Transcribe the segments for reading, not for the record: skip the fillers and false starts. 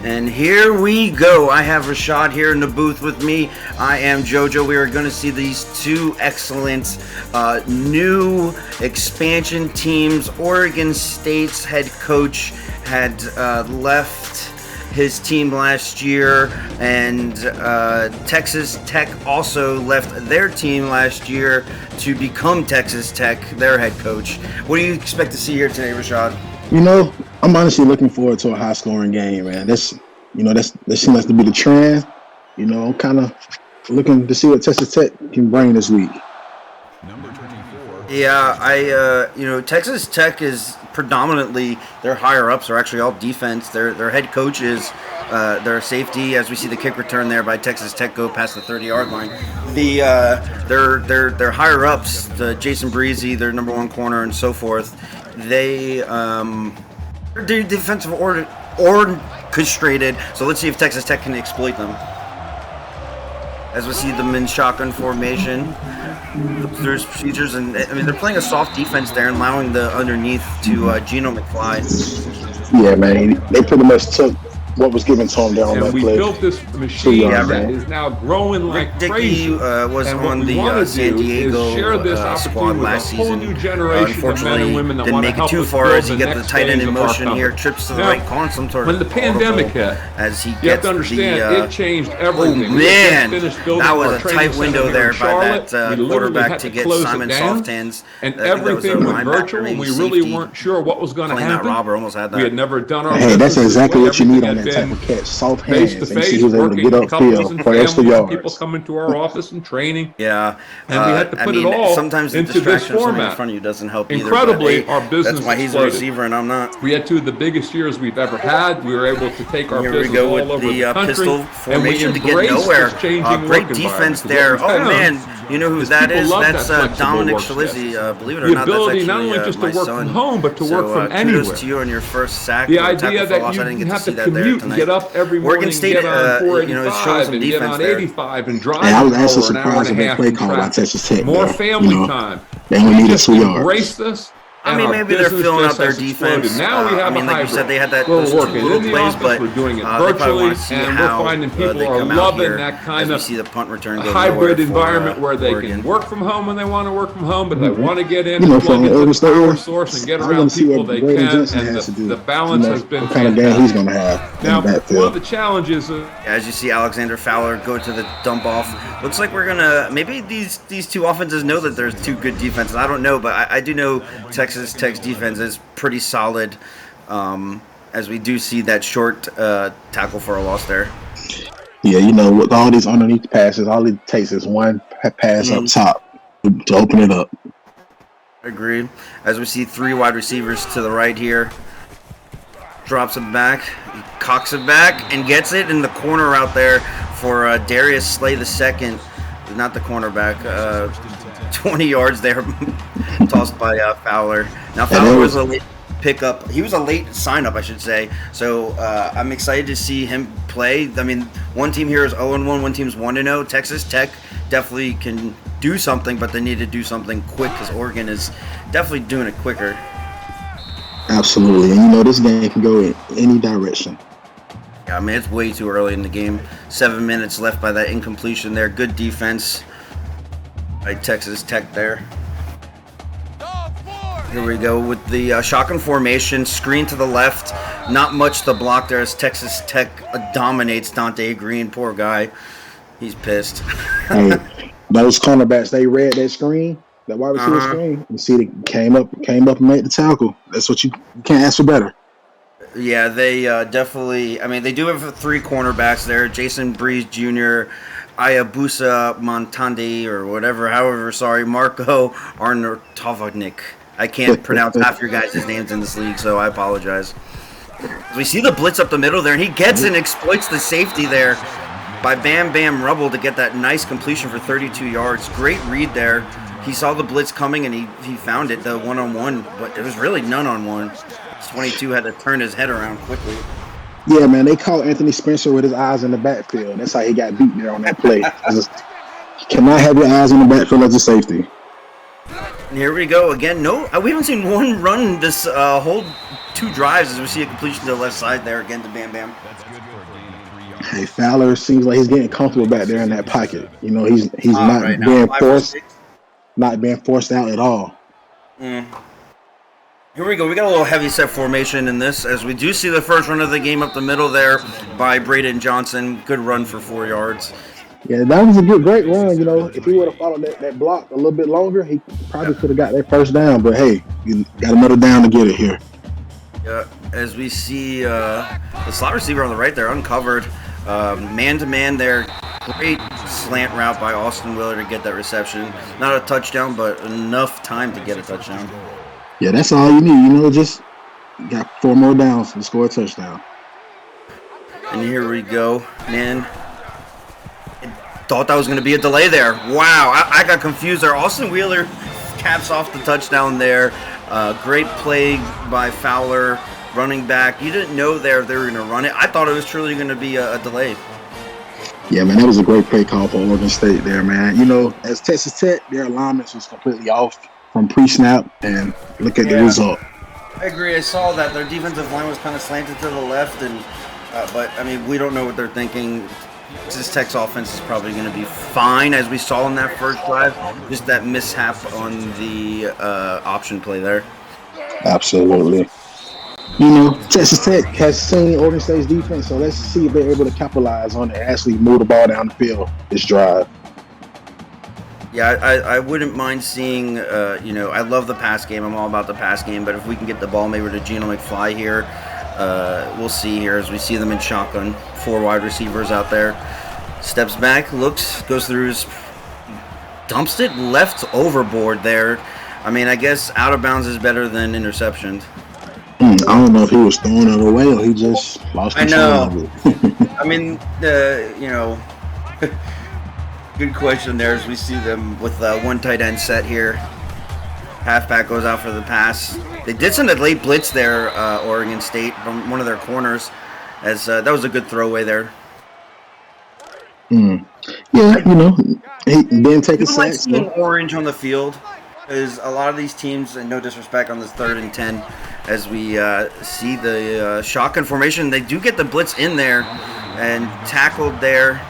And here we go. I have Rashad here in the booth with me. I am JoJo. We are going to see these two excellent new expansion teams. Oregon State's head coach had left his team last year, and Texas Tech also left their team last year to become Texas Tech, their head coach. What do you expect to see here today, Rashad? I'm honestly looking forward to a high-scoring game, man. That seems to be the trend. I'm kind of looking to see what Texas Tech can bring this week. Number 24. Yeah, Texas Tech is predominantly their higher ups are actually all defense. Their head coach is their safety. As we see the kick return there by Texas Tech go past the 30-yard line. Their higher ups, the Jason Breezy, their number one corner, and so forth. They're defensive orchestrated. So let's see if Texas Tech can exploit them. As we see them in shotgun formation, there's procedures, and they're playing a soft defense there and allowing the underneath to Geno McFly. Yeah, man, they pretty much took what was given to them down that play. And we built this machine that is now growing like crazy. Was on the San Diego squad last season. Unfortunately, didn't make it too far as he gets the tight end in motion here, trips to the right, calling some sort of when the pandemic hit. As he you have to understand, it changed everything. Oh man, that was a tight window there by that quarterback to get Simon Softhands. And everything went virtual, and we really weren't sure what was going to happen. Robber almost had that. We had never done our Hey, that's exactly what you need on that type of catch. Soft hands. Face to face, he was able to get upfield for extra yards. People coming to our office and training. Yeah, and we had to put it all sometimes the into this format. In front of you doesn't help Incredibly, either. our business. That's why he's a receiver and I'm not. We had two of the biggest years we've ever had. We were able to take our business all over the country, pistol formation to get nowhere. Great defense there. Oh man, you know who that is? That's Dominic Shalizzi. Believe it or not, that's actually not only just to work from home, but to work from anywhere. Kudos to you on your first sack. The idea that you have to commute and get up every morning, Oregon State, get on 485 and get on 85 and drive. I was actually surprised at that play call by Texas Tech. More family time. They only needed 2 yards. Embrace this. Maybe they're filling out their defense. Now we have like you said, they had that those two little plays, but we're doing it virtually, and we're finding people are loving that kind of see the punt return hybrid environment where they can work from home when they want to work from home, but they want to get in and plug into the power source and get around people they can, and the balance has been fantastic. What kind of game he's going to have now, one of the challenges as you see Alexander Fowler go to the dump off, looks like we're going to, maybe these two offenses know that there's two good defenses. I don't know, but I do know Texas Tech's defense is pretty solid, as we do see that short tackle for a loss there. Yeah, with all these underneath passes, all it takes is one pass up top to open it up. Agreed. As we see three wide receivers to the right here. Drops it back, he cocks it back, and gets it in the corner out there for Darius Slay the second. Not the cornerback. 20 yards there, tossed by Fowler. Now Fowler was a late pickup. He was a late sign-up, I should say. So I'm excited to see him play. One team here is 0-1, one team's 1-0. Texas Tech definitely can do something, but they need to do something quick because Oregon is definitely doing it quicker. Absolutely, and this game can go in any direction. Yeah, it's way too early in the game. 7 minutes left by that incompletion there. Good defense by Texas Tech there. Here we go with the shotgun formation, screen to the left. Not much to block there as Texas Tech dominates Dante Green. Poor guy. He's pissed. Hey, those cornerbacks, they read that screen, that wide receiver screen. You see, they came up and made the tackle. That's what you can't ask for better. Yeah, they definitely, they do have three cornerbacks there. Jason Breeze Jr., Ayabusa Montandi, or however, Marco Arnautovic. I can't pronounce half your guys' names in this league, so I apologize. We see the blitz up the middle there, and he gets and exploits the safety there by Bam Bam Rubble to get that nice completion for 32 yards. Great read there. He saw the blitz coming, and he found it, the one-on-one, but it was really none-on-one. 22 had to turn his head around quickly. Yeah, man, they caught Anthony Spencer with his eyes in the backfield. That's how he got beat there on that play. You cannot have your eyes in the backfield as a safety. And here we go again. No, we haven't seen one run this whole two drives as we see a completion to the left side there again to Bam Bam. That's good for Hey, Fowler seems like he's getting comfortable back there in that pocket. You know, he's Right not now, being 5 for 6. not being forced out at all. Mm. Here we go. We got a little heavy set formation in this, as we do see the first run of the game up the middle there by Braden Johnson. Good run for 4 yards. Yeah, that was a great run. You know, if he would have followed that block a little bit longer, he probably could have got that first down. But hey, you got another down to get it here. Yeah, as we see the slot receiver on the right there uncovered, man-to-man there. Great slant route by Austin Wheeler to get that reception. Not a touchdown, but enough time to get a touchdown. Yeah, that's all you need. You know, just got 4 more downs to score a touchdown. And here we go, man. Thought that was going to be a delay there. Wow, I got confused there. Austin Wheeler caps off the touchdown there. Great play by Fowler, running back. You didn't know they were going to run it. I thought it was truly going to be a delay. Yeah, man, that was a great play call for Oregon State there, man. You know, as Texas Tech, their alignments was completely off from pre-snap, and look at the result. I agree. I saw that their defensive line was kind of slanted to the left, and but I mean, we don't know what they're thinking. Texas Tech's offense is probably going to be fine, as we saw in that first drive. Just that mishap on the option play there. Absolutely. You know, Texas Tech has seen Oregon State's defense, so let's see if they're able to capitalize on it and actually move the ball down the field this drive. Yeah, I wouldn't mind seeing, I love the pass game. I'm all about the pass game, but if we can get the ball maybe to Geno McFly here, we'll see here as we see them in shotgun. 4 wide receivers out there. Steps back, looks, goes through his, dumps it left overboard there. I mean, I guess out of bounds is better than interception. I don't know if he was throwing it away or he just lost control of it. I mean, good question there as we see them with one tight end set here. Halfback goes out for the pass. They did send a late blitz there, Oregon State, from one of their corners, as that was a good throwaway there. Yeah, you know, he didn't take a sack. Seeing orange on the field is a lot of these teams, and no disrespect on this 3rd and 10, as we see the shotgun formation. They do get the blitz in there and tackled there.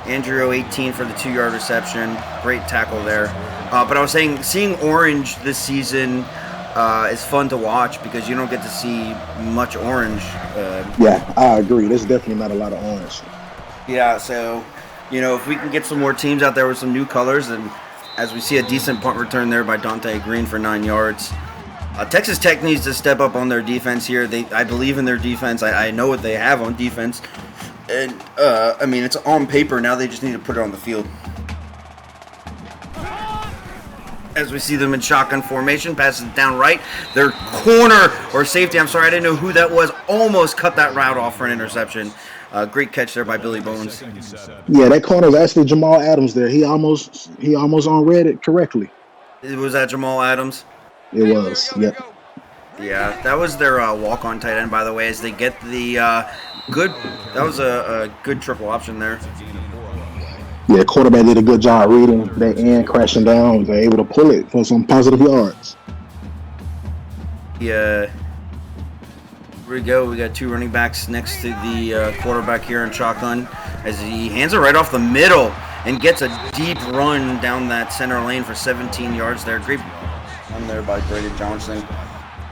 Andrew 18 for the 2-yard reception. Great tackle there. But I was saying, seeing orange this season is fun to watch because you don't get to see much orange. Yeah, I agree. There's definitely not a lot of orange. Yeah, so, if we can get some more teams out there with some new colors, and as we see a decent punt return there by Dante Green for 9 yards. Texas Tech needs to step up on their defense here. I believe in their defense. I know what they have on defense. And, I mean, it's on paper. Now they just need to put it on the field. As we see them in shotgun formation, passes it down right. Their corner or safety, I'm sorry, I didn't know who that was, almost cut that route off for an interception. Great catch there by Billy Bones. Yeah, that corner was actually Jamal Adams there. He almost read it correctly. Was that Jamal Adams? It was, yep. Yeah, that was their walk-on tight end, by the way, as they get the that was a good triple option there. Yeah, quarterback did a good job reading that end, crashing down. They're able to pull it for some positive yards. Yeah. Here we go. We got 2 running backs next to the quarterback here in shotgun, as he hands it right off the middle and gets a deep run down that center lane for 17 yards there. Great run there by Braden Johnson.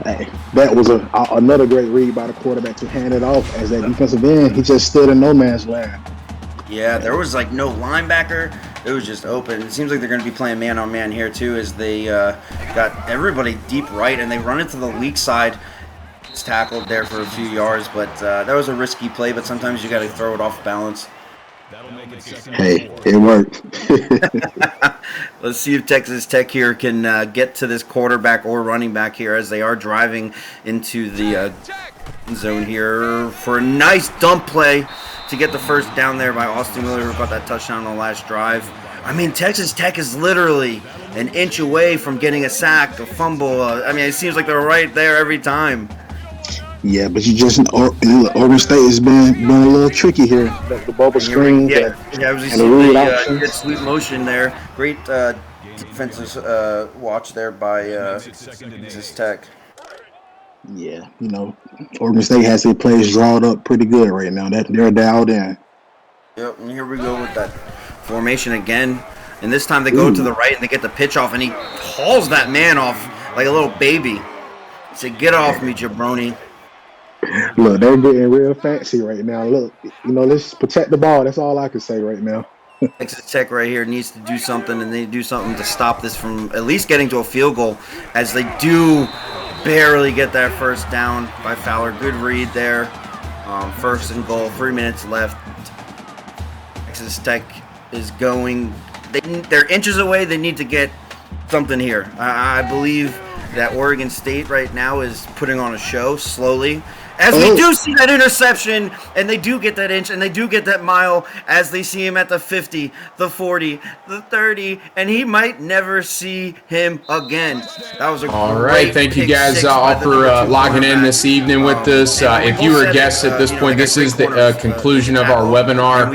Hey, that was another great read by the quarterback to hand it off as that defensive end. He just stood in no man's land. Yeah, there was like no linebacker. It was just open. It seems like they're going to be playing man-on-man here too, as they got everybody deep right, and they run it to the weak side. It's tackled there for a few yards, but that was a risky play, but sometimes you got to throw it off balance. Hey, it worked. Let's see if Texas Tech here can get to this quarterback or running back here, as they are driving into the zone here for a nice dump play to get the first down there by Austin Wheeler, who got that touchdown on the last drive. I mean, Texas Tech is literally an inch away from getting a sack, a fumble. I mean, it seems like they're right there every time. Yeah, but you just Oregon State has been a little tricky here. The bubble screen, we and see the read options. good sweep motion there. Great defensive watch there by Texas Tech. Yeah, Oregon State has their plays drawn up pretty good right now. They're dialed in. Yep, and here we go with that formation again. And this time they go to the right and they get the pitch off, and he hauls that man off like a little baby. He said, "Get off me, jabroni." Look, they're getting real fancy right now. Look, let's protect the ball. That's all I can say right now. Texas Tech right here needs to do something, and they do something to stop this from at least getting to a field goal, as they do barely get that first down by Fowler. Good read there. First and goal, 3 minutes left. Texas Tech is going. They're inches away. They need to get something here. I believe that Oregon State right now is putting on a show slowly. As we do see that interception, and they do get that inch, and they do get that mile, as they see him at the 50, the 40, the 30, and he might never see him again. That was a all right. Thank you guys all for logging in this evening with us. If you were guests at this point, this is the conclusion of our webinar.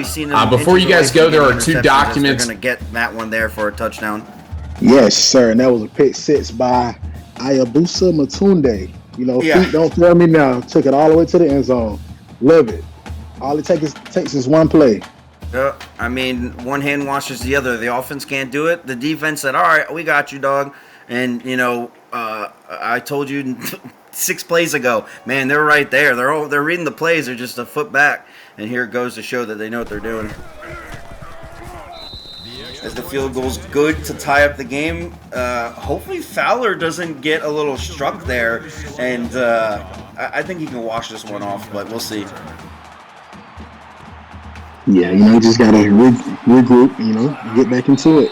Before you guys go, there are 2 documents. They're going to get that one there for a touchdown. Yes, sir. And that was a pick 6 by Ayabusa Matunde. Feet don't fail me now. Took it all the way to the end zone. Love it. All it takes is one play. I mean, one hand washes the other. The offense can't do it. The defense said, "All right, we got you, dog." And I told you 6 plays ago, man, they're right there. They're reading the plays. They're just a foot back. And here it goes to show that they know what they're doing. As the field goal's good to tie up the game. Hopefully Fowler doesn't get a little struck there, and I think he can wash this one off, but we'll see. Yeah, you just got to regroup, get back into it.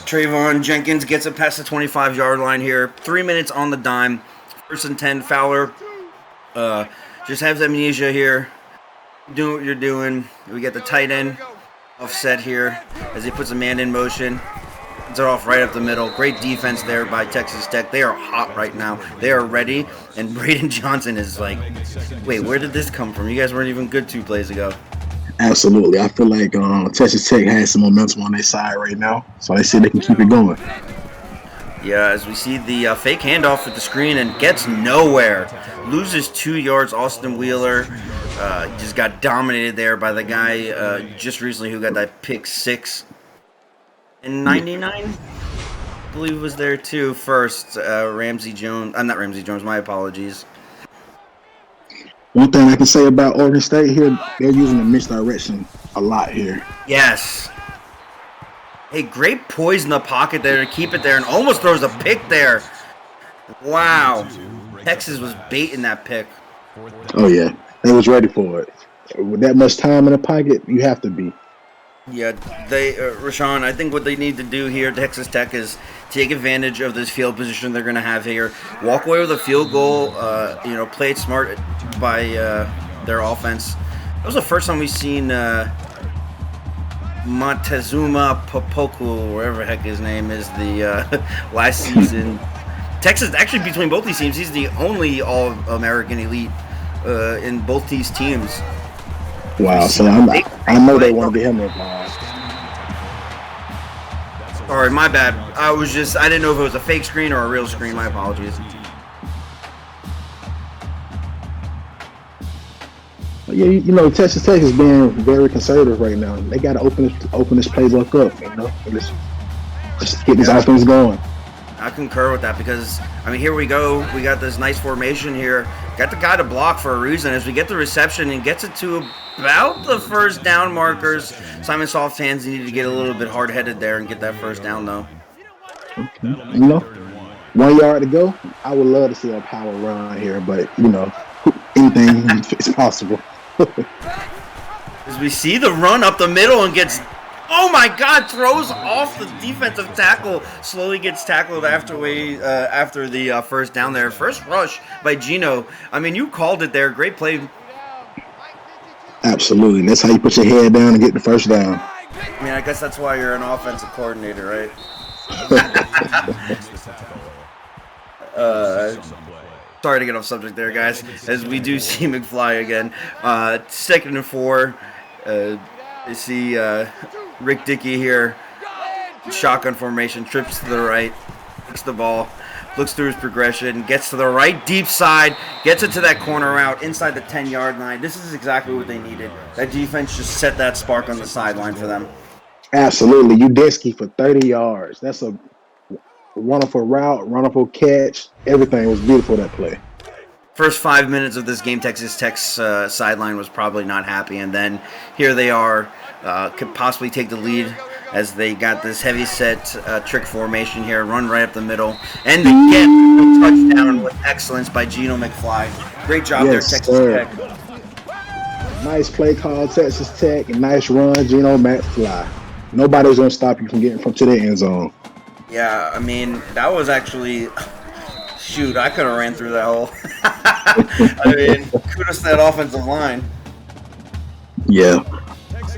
Trayvon Jenkins gets it past the 25-yard line here. 3 minutes on the dime. 1st and 10, Fowler just has amnesia here. Doing what you're doing. We get the tight end offset here as he puts a man in motion. It's off right up the middle. Great defense there by Texas Tech. They are hot right now. They are ready. And Braden Johnson is like, wait, where did this come from? You guys weren't even good 2 plays ago. Absolutely. I feel like Texas Tech has some momentum on their side right now. So they say they can keep it going. Yeah, as we see the fake handoff at the screen and gets nowhere. Loses 2 yards. Austin Wheeler just got dominated there by the guy just recently who got that pick 6 in 99. I believe was there too first. Ramsey Jones. Not Ramsey Jones. My apologies. One thing I can say about Oregon State here, they're using the misdirection a lot here. Yes. Hey, great poise in the pocket there to keep it there and almost throws a pick there. Wow. Texas was baiting that pick. Oh, yeah. They was ready for it. With that much time in the pocket, you have to be. Yeah, Rashawn, I think what they need to do here, Texas Tech, is take advantage of this field position they're going to have here. Walk away with a field goal, play it smart by their offense. That was the first time we've seen Montezuma Popoku, wherever the heck his name is, the last season. Texas, actually, between both these teams, he's the only All-American elite in both these teams. Wow, so I know they want to get him involved. Sorry, my bad. I didn't know if it was a fake screen or a real screen. My apologies. Yeah, Texas Tech is being very conservative right now. They got to open this playbook up, just get this offense going. I concur with that because, here we go. We got this nice formation here. Got the guy to block for a reason. As we get the reception and gets it to about the first down markers, Simon Soft's hands needed to get a little bit hard-headed there and get that first down, though. Okay. 1 yard to go. I would love to see a power run here, but, anything is possible. As we see the run up the middle and gets... Oh my God! Throws off the defensive tackle. Slowly gets tackled after the first down there. First rush by Gino. You called it there. Great play. Absolutely. That's how you put your head down and get the first down. I guess that's why you're an offensive coordinator, right? Sorry to get off subject there, guys. As we do see McFly again. 2nd and 4. You see Rick Dickey here, shotgun formation, trips to the right, takes the ball, looks through his progression, gets to the right deep side, gets it to that corner route inside the 10-yard line. This is exactly what they needed. That defense just set that spark on the sideline for them. Absolutely. Udinski for 30 yards. That's a wonderful route, wonderful catch. Everything was beautiful that play. First 5 minutes of this game, Texas Tech's sideline was probably not happy, and then here they are, could possibly take the lead as they got this heavy set trick formation here, run right up the middle, and they get a touchdown with excellence by Geno McFly. Great job there, Texas Tech. Nice play call, Texas Tech, and nice run, Geno McFly. Nobody's going to stop you from getting to the end zone. Yeah, I mean, that was actually... Shoot, I could have ran through that hole. I mean, kudos to that offensive line. Yeah.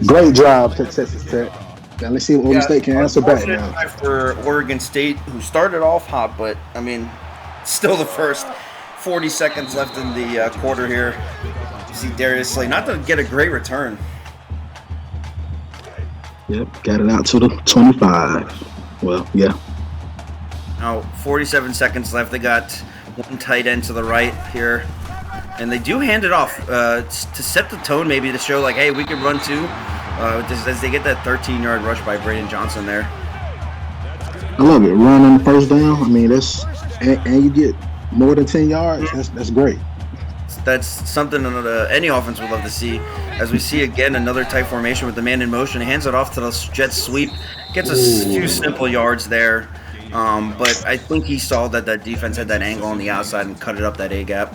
Great job to Texas Tech. Now let's see what Oregon State can answer back now. For Oregon State, who started off hot, but, I mean, still the first 40 seconds left in the quarter here. You see Darius Slay, not to get a great return. Yep, got it out to the 25. Well, yeah. Now, 47 seconds left. They got one tight end to the right here. And they do hand it off to set the tone, maybe to show, like, hey, we can run too. As they get that 13-yard rush by Braden Johnson there. I love it. Run on the first down. I mean, and you get more than 10 yards. That's great. That's something any offense would love to see. As we see again another tight formation with the man in motion, hands it off to the jet sweep, gets a few simple yards there. But I think he saw that defense had that angle on the outside and cut it up that A gap.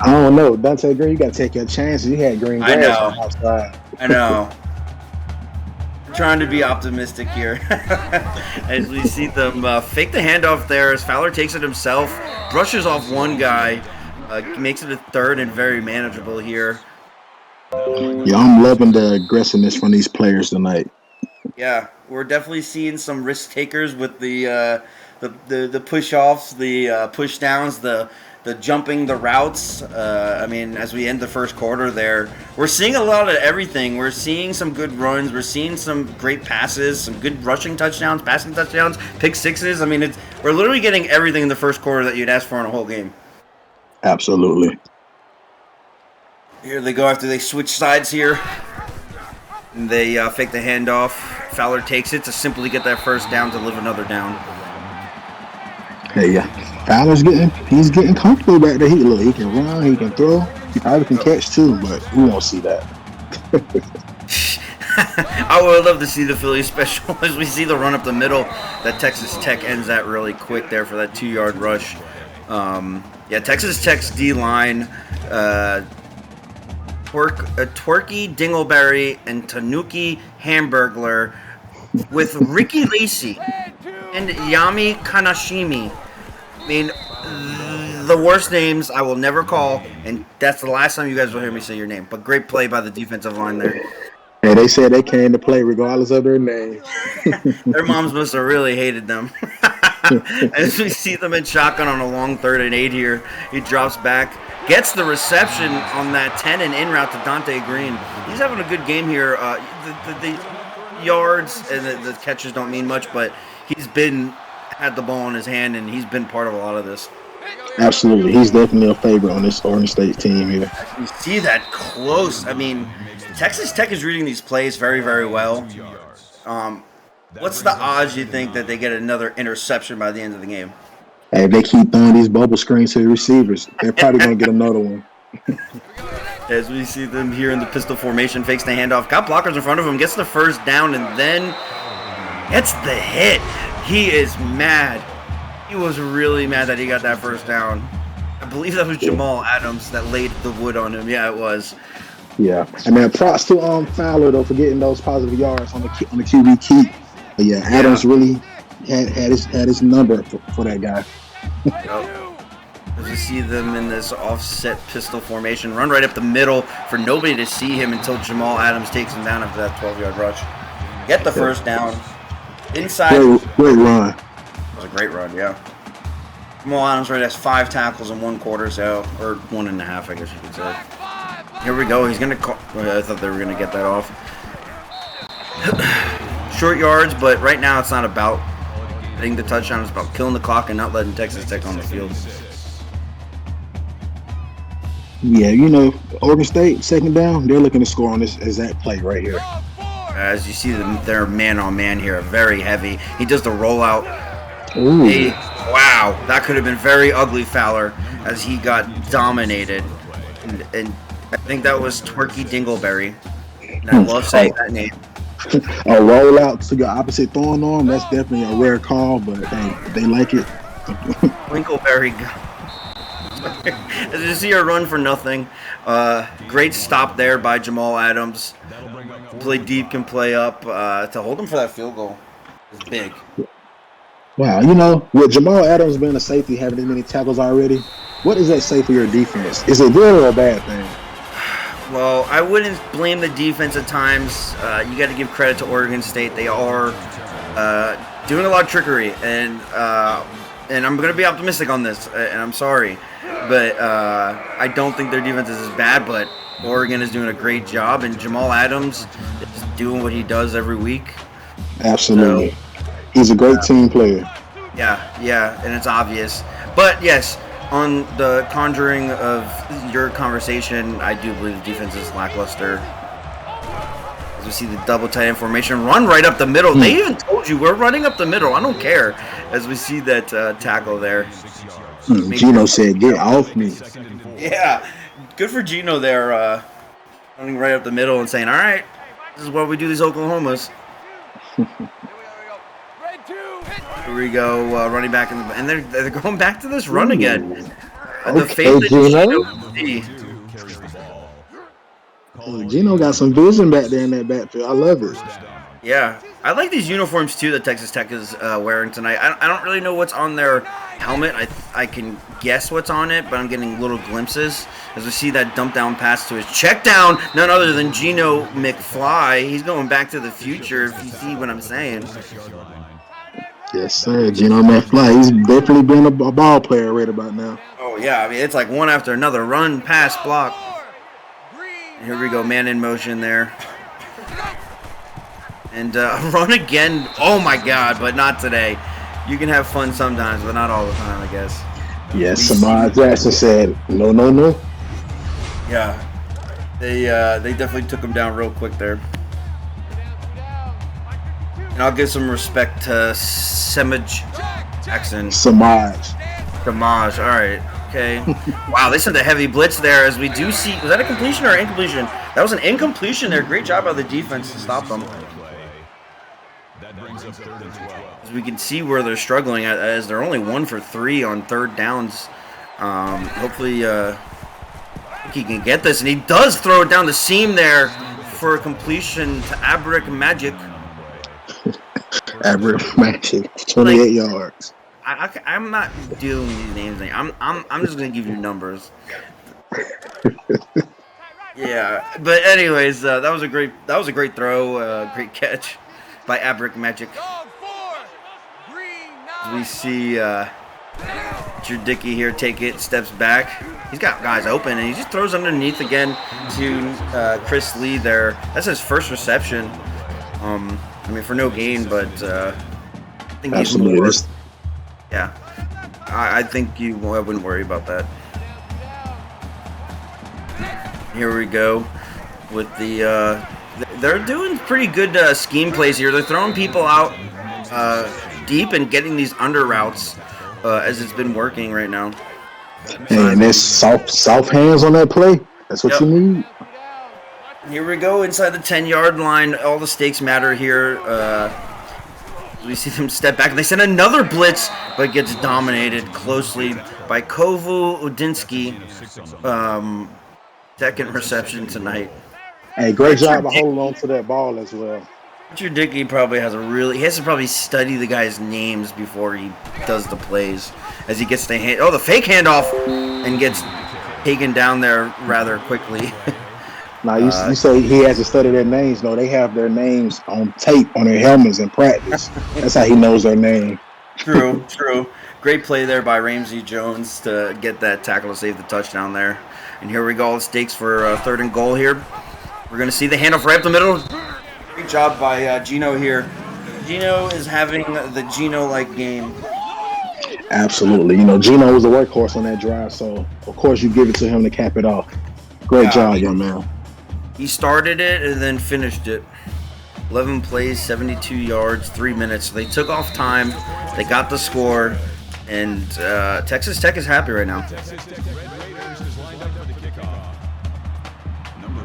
I don't know, Dante Green. You got to take your chances. You had green grass on the outside. I know. Trying to be optimistic here as we see them fake the handoff there as Fowler takes it himself, brushes off one guy, makes it a third and very manageable here. Yeah, I'm loving the aggressiveness from these players tonight. Yeah, we're definitely seeing some risk takers with the push offs, the push downs, the jumping, the routes. I mean, as we end the first quarter there, we're seeing a lot of everything. We're seeing some good runs. We're seeing some great passes, some good rushing touchdowns, passing touchdowns, pick sixes. I mean, we're literally getting everything in the first quarter that you'd ask for in a whole game. Absolutely. Here they go after they switch sides here. And they fake the handoff. Fowler takes it to simply get that first down to live another down. Hey, yeah. Fowler's he's getting comfortable back there. He can run, he can throw, he probably can catch too, but we won't see that. I would love to see the Philly special as we see the run up the middle that Texas Tech ends that really quick there for that 2-yard rush. Yeah, Texas Tech's D-line, Twerky Dingleberry and Tanuki Hamburglar with Ricky Lacey and Yami Kanashimi. I mean, the worst names I will never call, and that's the last time you guys will hear me say your name. But great play by the defensive line there. Hey, they said they came to play regardless of their name. Their moms must have really hated them. As we see them in shotgun on a long 3rd and 8 here, he drops back, gets the reception on that 10 and in route to Dante Green. He's having a good game here. The yards and the catches don't mean much, but he's had the ball in his hand, and he's been part of a lot of this. Absolutely. He's definitely a favorite on this Oregon State team here. You see that close. I mean, Texas Tech is reading these plays very, very well. What's the odds you think that they get another interception by the end of the game? Hey, if they keep throwing these bubble screens to the receivers, they're probably going to get another one. As we see them here in the pistol formation, fakes the handoff, got blockers in front of him, gets the first down, and then gets the hit. He is mad. He was really mad that he got that first down. I believe that was Jamal Adams that laid the wood on him. Yeah, it was. Yeah, and then props to Fowler though for getting those positive yards on the QB keep. But yeah, Adams really had his number for that guy. As we see them in this offset pistol formation, run right up the middle for nobody to see him until Jamal Adams takes him down after that 12-yard rush. Get the first down. Inside. Great run. It was a great run, yeah. Jamal Adams right has 5 tackles in 1 quarter, so, or 1.5, I guess you could say. Here we go. He's going to call. I thought they were going to get that off. Short yards, but right now it's not about Getting the touchdown is about killing the clock and not letting Texas Tech on the field. Yeah, Oregon State, second down, they're looking to score on this exact play right here. As you see, they're man-on-man here, very heavy. He does the rollout. Ooh. Wow, that could have been very ugly, Fowler, as he got dominated. And I think that was Twerky Dingleberry. And I love saying that name. A rollout to your opposite throwing arm, that's definitely a rare call, but they like it. Winkleberry. As you see a run for nothing. Great stop there by Jamal Adams. Play deep, can play up. To hold him for that field goal is big. Wow, with Jamal Adams being a safety, having this many tackles already, what does that say for your defense? Is it good or a bad thing? Well, I wouldn't blame the defense at times. You got to give credit to Oregon State. They are doing a lot of trickery, and I'm going to be optimistic on this, and I'm sorry. But I don't think their defense is as bad, but Oregon is doing a great job, and Jamal Adams is doing what he does every week. Absolutely. So, he's a great team player. Yeah, and it's obvious. But, yes, on the conjuring of your conversation, I do believe the defense is lackluster. As we see the double tight end formation, run right up the middle. They even told you we're running up the middle. I don't care. As we see that tackle there. Gino said, "Get off me." Yeah, good for Gino there, running right up the middle and saying, "All right, this is what we do these Oklahomas." Here we go, running back and they're going back to this run again. The faith that Gino got some vision back there in that backfield. I love it. Yeah, I like these uniforms too that Texas Tech is wearing tonight. I don't really know what's on their helmet. I can guess what's on it, but I'm getting little glimpses as we see that dump down pass to his check down. None other than Gino McFly. He's going back to the future, if you see what I'm saying. Yes, sir. Gino McFly. He's definitely been a ball player right about now. Oh, yeah. I mean, it's like one after another. Run, pass, block. Here we go. Man in motion there. And run again. Oh, my God, but not today. You can have fun sometimes, but not all the time, I guess. Yes, Samar Jackson said, no, no, no. Yeah. They definitely took him down real quick there. And I'll give some respect to Samaj Jackson. Samaj. All right. Okay. Wow, they sent a heavy blitz there as we do see. Was that a completion or incompletion? That was an incompletion there. Great job by the defense to stop them. As we can see where they're struggling, as they're only 1 for 3 on third downs. Hopefully he can get this, and he does throw it down the seam there for a completion to Abrick Magic. Abrick Magic, 28 yards. I'm not doing these names. I'm just gonna give you numbers. Yeah, but anyways, that was a great throw, great catch by Abrick Magic. We see Dickey here take it, steps back. He's got guys open, and he just throws underneath again to Chris Lee there. That's his first reception. I mean, for no gain, but I think absolutely. Yeah, I think I wouldn't worry about that. Here we go with the. They're doing pretty good scheme plays here. They're throwing people out deep and getting these under routes as it's been working right now. And there's soft hands on that play. That's what you need. Here we go inside the 10-yard line. All the stakes matter here. We see them step back. They send another blitz, but gets dominated closely by Kovu Udinsky. Second reception tonight. Hey, great job of holding on to that ball as well. Richard Dickey probably has to probably study the guy's names before he does the plays. As he gets the fake handoff and gets taken down there rather quickly. Now, you say he has to study their names. No, they have their names on tape on their helmets in practice. That's how he knows their name. True. Great play there by Ramsey Jones to get that tackle to save the touchdown there. And here we go, all the stakes for third and goal here. We're going to see the handoff right up the middle. Great job by Gino here. Gino is having the Gino-like game. Absolutely. You know, Gino was the workhorse on that drive, so of course you give it to him to cap it off. Great job, young man. He started it and then finished it. 11 plays, 72 yards, 3 minutes. So they took off time. They got the score. And Texas Tech is happy right now.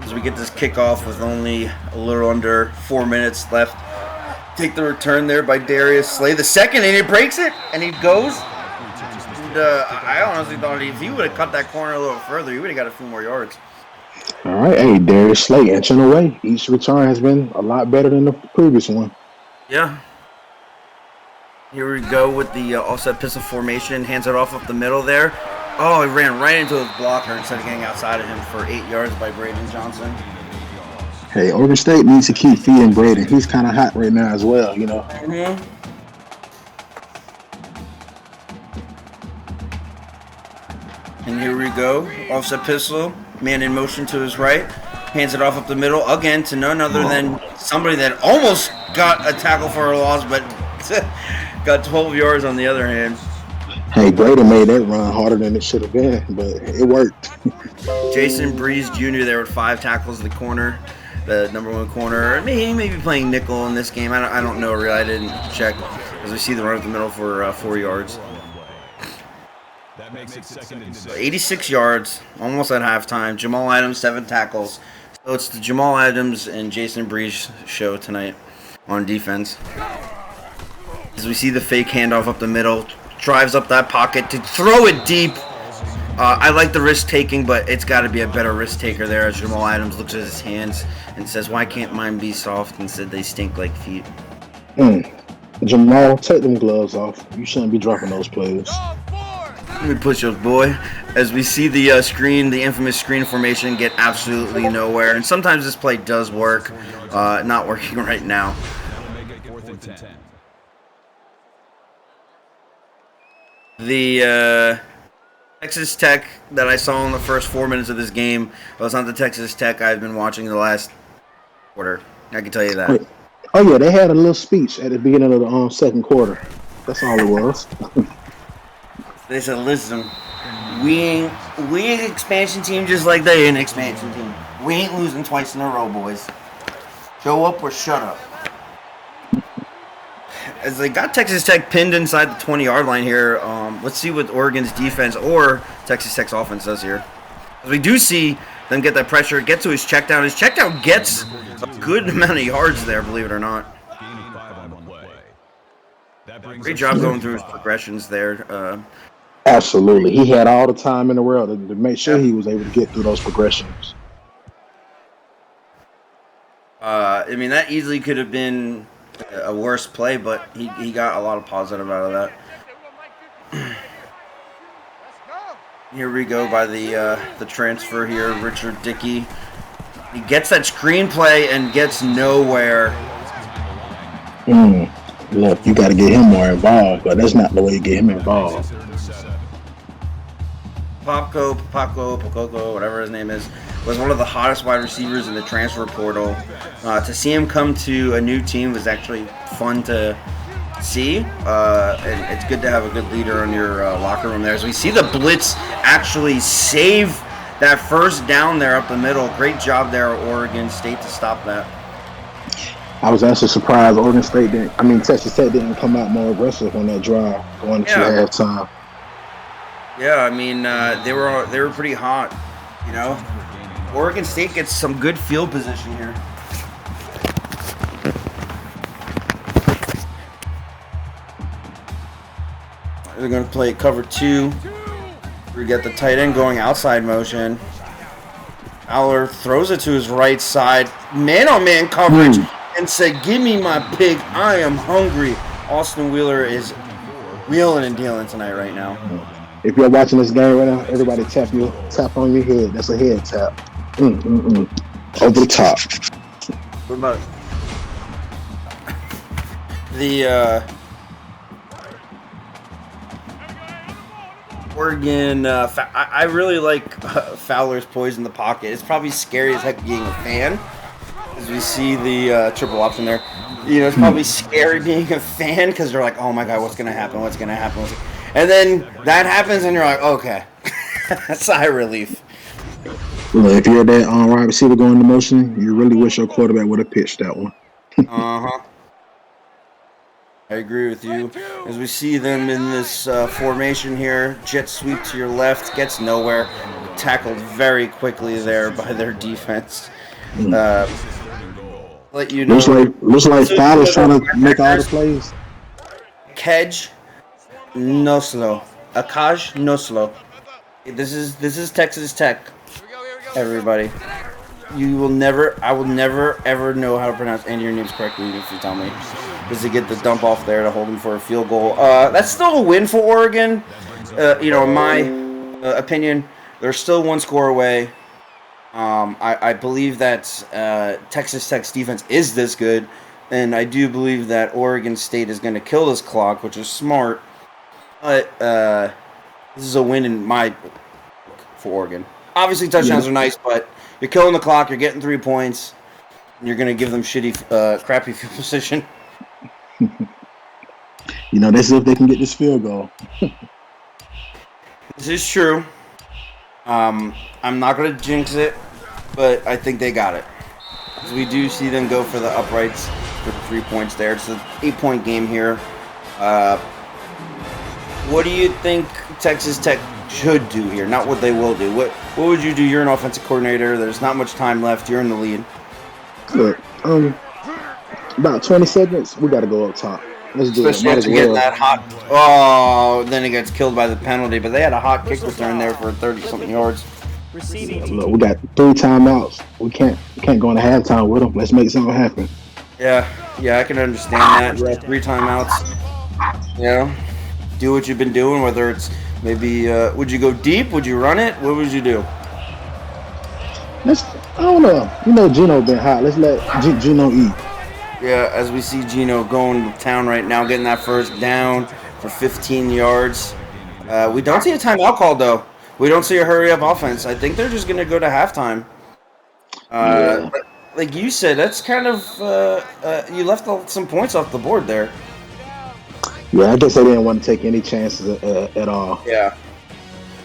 As we get this kickoff with only a little under 4 minutes left. Take the return there by Darius Slay. The second, and he breaks it, and he goes. And, I honestly thought if he would have cut that corner a little further, he would have got a few more yards. All right, hey, Darius Slay inching away. Each return has been a lot better than the previous one. Yeah. Here we go with the offset pistol formation. Hands it off up the middle there. Oh, he ran right into his blocker instead of getting outside of him for 8 yards by Braden Johnson. Hey, Oregon State needs to keep feeding Braden. He's kind of hot right now as well, you know. Mm-hmm. And here we go. Offset pistol. Man in motion to his right. Hands it off up the middle. Again to none other than somebody that almost got a tackle for a loss, but got 12 yards on the other hand. Hey, Braden made that run harder than it should have been, but it worked. Jason Breeze Jr. there with 5 tackles in the corner. The number 1 corner. He may be playing nickel in this game. I don't know really. I didn't check. As we see the run up the middle for 4 yards. That makes it 2nd and 6. 86 yards, almost at halftime. Jamal Adams, 7 tackles. So it's the Jamal Adams and Jason Breeze show tonight on defense. As we see the fake handoff up the middle, drives up that pocket to throw it deep. I like the risk taking, but it's got to be a better risk taker there. As Jamal Adams looks at his hands and says, "Why can't mine be soft?" and said, "They stink like feet." Jamal, take them gloves off. You shouldn't be dropping those plays. Let me push those, boy. As we see the screen, the infamous screen formation, get absolutely nowhere. And sometimes this play does work. Not working right now. The Texas Tech that I saw in the first 4 minutes of this game was not the Texas Tech I've been watching the last quarter. I can tell you that. Oh, yeah, they had a little speech at the beginning of the second quarter. That's all it was. They said, "Listen, we ain't an expansion team just like they an expansion team. We ain't losing twice in a row, boys. Show up or shut up." As they got Texas Tech pinned inside the 20-yard line here, let's see what Oregon's defense or Texas Tech's offense does here. As we do see them get that pressure, get to his check down. His check down gets a good amount of yards there, believe it or not. Great job going through his progressions there. Absolutely. He had all the time in the world to make sure he was able to get through those progressions. I mean, that easily could have been a worse play, but he got a lot of positive out of that. Here we go by the transfer here, Richard Dickey. He gets that screenplay and gets nowhere. Look, you got to get him more involved, but that's not the way you get him involved. Pococo, whatever his name is, was one of the hottest wide receivers in the transfer portal. To see him come to a new team was actually fun to see. And it's good to have a good leader in your locker room there. As we see the blitz actually save that first down there up the middle. Great job there, Oregon State, to stop that. I was actually surprised Texas Tech didn't come out more aggressive on that drive going to halftime. Yeah, I mean, they were pretty hot, you know. Oregon State gets some good field position here. They're going to play cover 2. We get the tight end going outside motion. Fowler throws it to his right side. Man-on-man coverage and said, "Give me my pig. I am hungry." Austin Wheeler is wheeling and dealing tonight right now. If you're watching this game right now, everybody tap on your head. That's a head tap. Over the top. What about the Oregon? I really like Fowler's poise in the pocket. It's probably scary as heck being a fan, As we see the triple option there. You know, it's probably scary being a fan because you're like, oh my God, what's going to happen? What's going to happen? And then that happens and you're like, okay. Sigh of relief. Well, if you're that wide receiver going into motion, you really wish your quarterback would have pitched that one. Uh-huh. I agree with you. As we see them in this formation here, jet sweep to your left, gets nowhere. Tackled very quickly there by their defense. Let you know. Looks like Fowler's trying to make all the plays. Kedge, no slow. Akaj, no slow. This is Texas Tech. Everybody. I will never ever know how to pronounce any of your names correctly if you tell me. Just to get the dump off there to hold him for a field goal. That's still a win for Oregon. You know, in my opinion, they're still one score away. I believe that Texas Tech's defense is this good, and I do believe that Oregon State is going to kill this clock, which is smart. But this is a win in my book for Oregon. Obviously, touchdowns are nice, but you're killing the clock. You're getting 3 points. And you're going to give them crappy field position. You know, that's if they can get this field goal. This is true. I'm not going to jinx it, but I think they got it. Because we do see them go for the uprights for the 3 points there. It's an 8-point game here. What do you think Texas Tech should do here? Not what they will do. What would you do? You're an offensive coordinator. There's not much time left. You're in the lead. Look, about 20 seconds, we got to go up top. Let's do Especially it. after getting that hot. Oh, then he gets killed by the penalty. But they had a hot kick return there for 30-something yards. Look, we got 3 timeouts. We can't go into halftime with them. Let's make something happen. Yeah, I can understand that. 3 timeouts. You know, do what you've been doing. Whether it's maybe, would you go deep? Would you run it? What would you do? I don't know. You know, Gino been hot. Let's let Gino eat. Yeah, as we see Gino going to town right now, getting that first down for 15 yards. We don't see a timeout call, though. We don't see a hurry-up offense. I think they're just going to go to halftime. Like you said, that's kind of you left some points off the board there. Yeah, I guess they didn't want to take any chances at all. Yeah.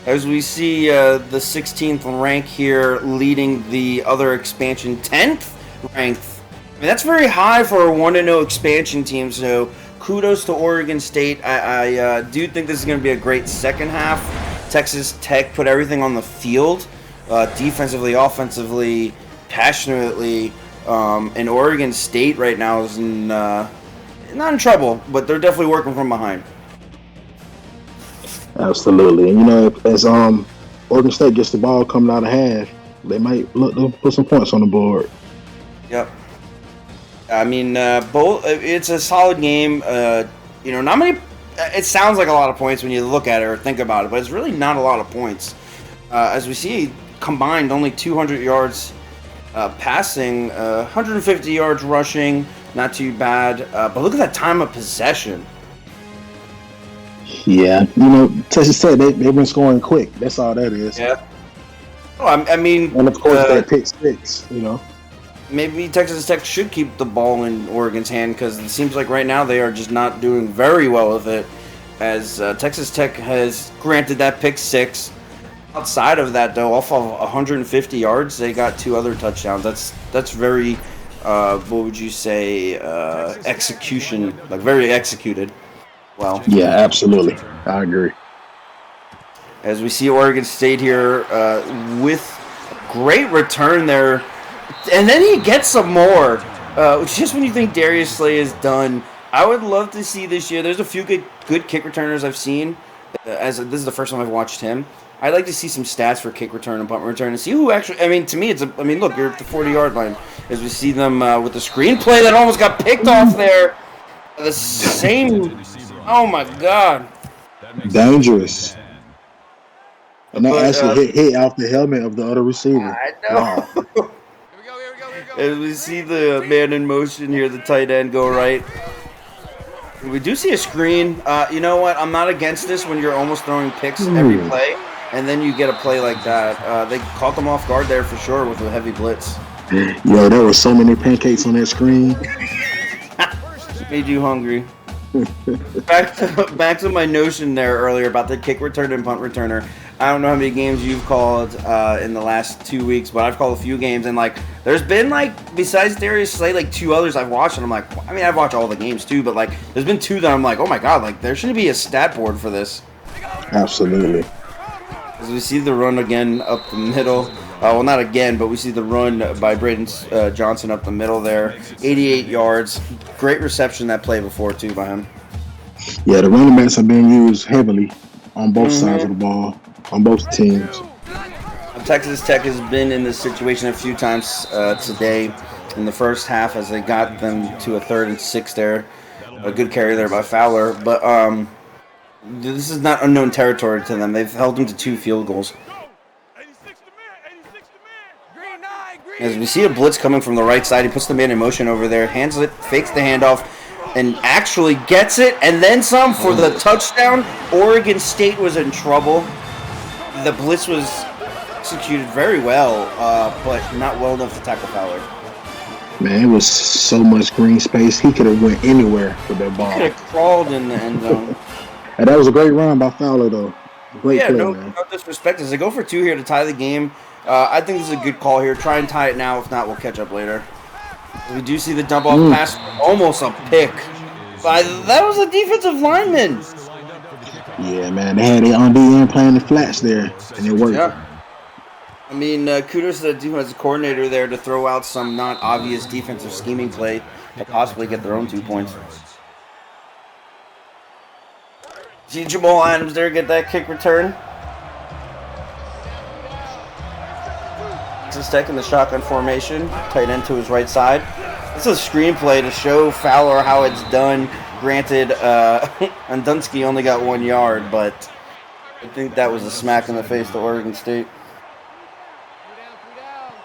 As we see the 16th rank here leading the other expansion, 10th ranked. I mean, that's very high for a 1-0 expansion team, so kudos to Oregon State. I do think this is going to be a great second half. Texas Tech put everything on the field, defensively, offensively, passionately, and Oregon State right now is not in trouble, but they're definitely working from behind. Absolutely, and you know, as Oregon State gets the ball coming out of half, they might look to put some points on the board. Yep. I mean, both. It's a solid game. You know, not many. It sounds like a lot of points when you look at it or think about it, but it's really not a lot of points. As we see, combined only 200 yards passing, 150 yards rushing. Not too bad. But look at that time of possession. Yeah, you know, Texas Tech, they've been scoring quick. That's all that is. Yeah. Oh, I mean, and of course that pick six. You know, maybe Texas Tech should keep the ball in Oregon's hand because it seems like right now they are just not doing very well with it. As Texas Tech has granted that pick six. Outside of that, though, off of 150 yards, they got 2 other touchdowns. That's very, what would you say, execution, like very executed. Well, yeah, absolutely, I agree. As we see Oregon State here with a great return there, and then he gets some more. Just when you think Darius Slay is done, I would love to see this year. There's a few good kick returners I've seen. As this is the first time I've watched him. I'd like to see some stats for kick return and punt return and see who actually. I mean, to me, look, you're at the 40-yard line. As we see them with the screenplay that almost got picked off there. The same. Oh my God. Dangerous. And that actually hit off the helmet of the other receiver. I know. Wow. Here we go. As we see the man in motion here, the tight end go right. We do see a screen. You know what? I'm not against this when you're almost throwing picks every play, and then you get a play like that. They caught them off guard there for sure with a heavy blitz. Yo, there were so many pancakes on that screen. Made you hungry. Back to my notion there earlier about the kick return and punt returner. I don't know how many games you've called in the last 2 weeks, but I've called a few games, and like there's been like besides Darius Slay, like 2 others I've watched, and I'm like, I mean I've watched all the games too, but like there's been 2 that I'm like, oh my god, like there should be a stat board for this. Absolutely. As we see the run again up the middle. Well, not again, but we see the run by Braden Johnson up the middle there. 88 yards. Great reception that play before, too, by him. Yeah, the running backs are being used heavily on both sides of the ball, on both teams. Texas Tech has been in this situation a few times today in the first half as they got them to a 3rd and 6 there. A good carry there by Fowler. But this is not unknown territory to them. They've held them to 2 field goals. As we see a blitz coming from the right side, he puts the man in motion over there, hands it, fakes the handoff, and actually gets it, and then some for the touchdown. Oregon State was in trouble. The blitz was executed very well, but not well enough to tackle Fowler. Man, it was so much green space. He could have went anywhere with that ball. He could have crawled in the end zone. And that was a great run by Fowler, though. Great play, no disrespect. As they go for 2 here to tie the game, I think this is a good call here. Try and tie it now. If not, we'll catch up later. We do see the dump off pass. Almost a pick. That was a defensive lineman. Yeah, man. They had it on the end playing the flats there, and it worked. Yeah. I mean, kudos to the defensive coordinator there to throw out some not obvious defensive scheming play to possibly get their own 2 points. See Jamal Adams there get that kick return. Texas Tech in the shotgun formation, tight end to his right side. This is a screenplay to show Fowler how it's done. Granted, Andunsky only got 1 yard, but I think that was a smack in the face to Oregon State.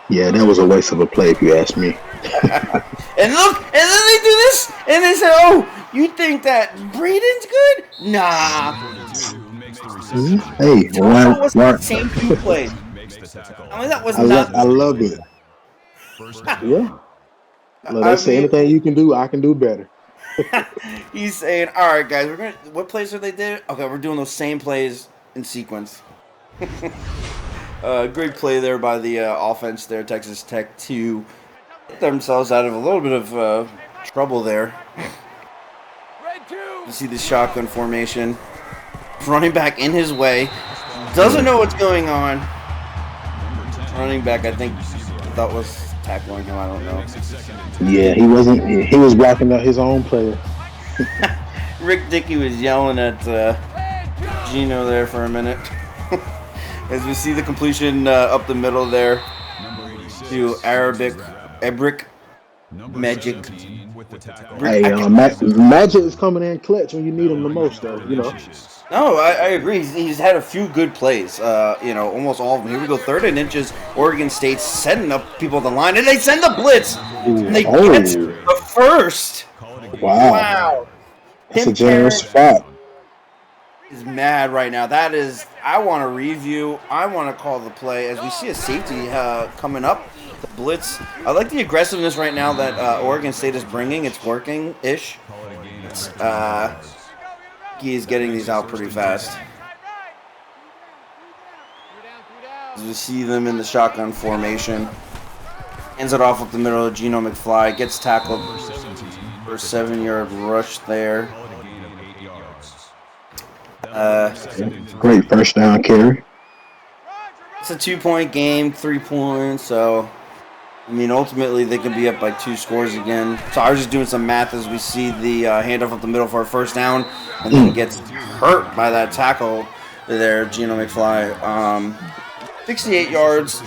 Yeah, that was a waste of a play if you ask me. And look, and then they do this, and they say, oh, you think that Braden's good? Nah. Hey, that was the same play. I mean, that was not. I love it. Yeah. Look, they say anything you can do, I can do better. He's saying, all right, guys, what plays are they did? Okay, we're doing those same plays in sequence. Great play there by the offense there, Texas Tech, to get themselves out of a little bit of trouble there. You see the shotgun formation. Running back in his way. Doesn't know what's going on. Running back, I think, thought was tackling him. I don't know. Yeah, he wasn't. He was blocking his own player. Rick Dickey was yelling at Gino there for a minute. As we see the completion up the middle there to Ebrick Magic. Hey, Magic is coming in clutch when you need him the most, though. You know. No, I agree. He's had a few good plays. Almost all of them. Here we go, 3rd and inches. Oregon State's setting up people at the line, and they send the blitz. And they get the first. Wow. That's a generous spot. Is mad right now. That is, I want to review. I want to call the play as we see a safety coming up. The blitz. I like the aggressiveness right now that Oregon State is bringing. It's working-ish. He's getting these out pretty fast. As we see them in the shotgun formation. Hands it off up the middle of Geno McFly. Gets tackled for a 7-yard rush there. Great first down carry. It's a 2-point game, 3 points, so I mean ultimately they can be up by 2 scores again. So I was just doing some math as we see the handoff up the middle for a first down, and then gets hurt by that tackle there, Geno McFly. 68 yards.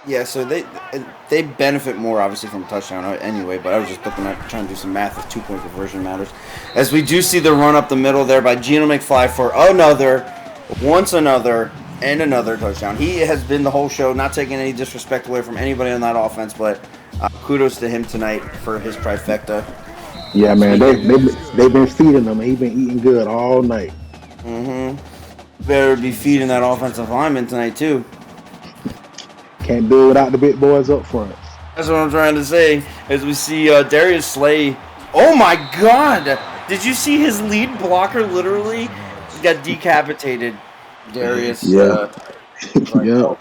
Yeah, so they benefit more obviously from a touchdown anyway, but I was just looking at trying to do some math if 2-point conversion matters. As we do see the run up the middle there by Geno McFly for another touchdown. He has been the whole show, not taking any disrespect away from anybody on that offense, but kudos to him tonight for his trifecta. Yeah, man, they've been feeding him. He's been eating good all night. Better be feeding that offensive lineman tonight too. Can't do it without the big boys up front. That's what I'm trying to say. As we see Darius Slay. Oh my God! Did you see his lead blocker literally got decapitated? Darius. Yeah. Yeah.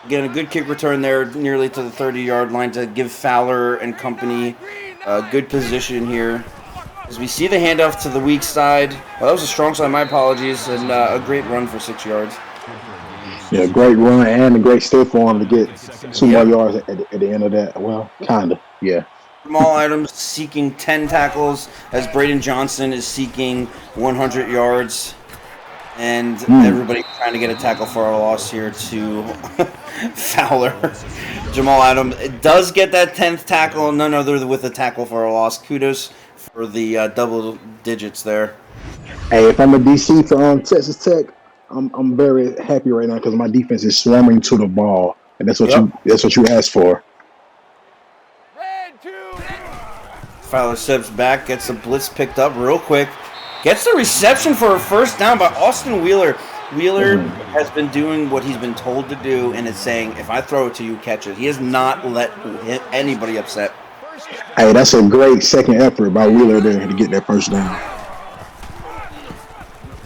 Again, a good kick return there, nearly to the 30-yard line to give Fowler and company a good position here. As we see the handoff to the weak side. Well, that was a strong side, my apologies, and a great run for 6 yards. Yeah, great run and a great stiff for him to get 2 more yards at the end of that. Well, kind of, yeah. Jamal Adams seeking 10 tackles as Braden Johnson is seeking 100 yards. And everybody trying to get a tackle for a loss here to Fowler. Jamal Adams does get that 10th tackle, none other with a tackle for a loss. Kudos for the double digits there. Hey, if I'm a DC for Texas Tech, I'm very happy right now because my defense is swarming to the ball, and that's what you asked for. Fowler steps back, gets the blitz picked up real quick. Gets the reception for a first down by Austin Wheeler. Wheeler has been doing what he's been told to do, and is saying, if I throw it to you, catch it. He has not let anybody upset. Hey, that's a great second effort by Wheeler there to get that first down.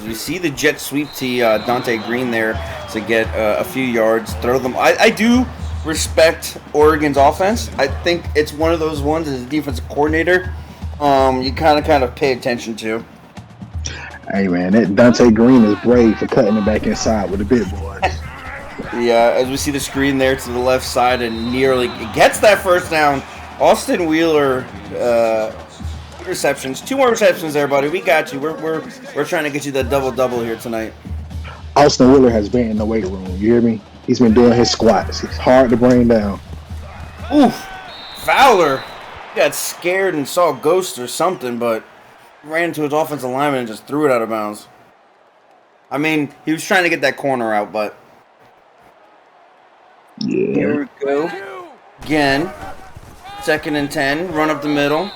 We see the jet sweep to Dante Green there to get a few yards, throw them. I do respect Oregon's offense. I think it's one of those ones as a defensive coordinator you kind of pay attention to. Hey, man, that Dante Green is brave for cutting it back inside with the big boys. Yeah, as we see the screen there to the left side and nearly gets that first down. Austin Wheeler, receptions. 2 more receptions there, buddy. We got you. We're trying to get you that double-double here tonight. Austin Wheeler has been in the weight room. You hear me? He's been doing his squats. It's hard to bring down. Oof. Fowler got scared and saw a ghost or something, but ran into his offensive lineman and just threw it out of bounds. I mean, he was trying to get that corner out, but... Yeah. Here we go. Again. 2nd and 10. Run up the middle.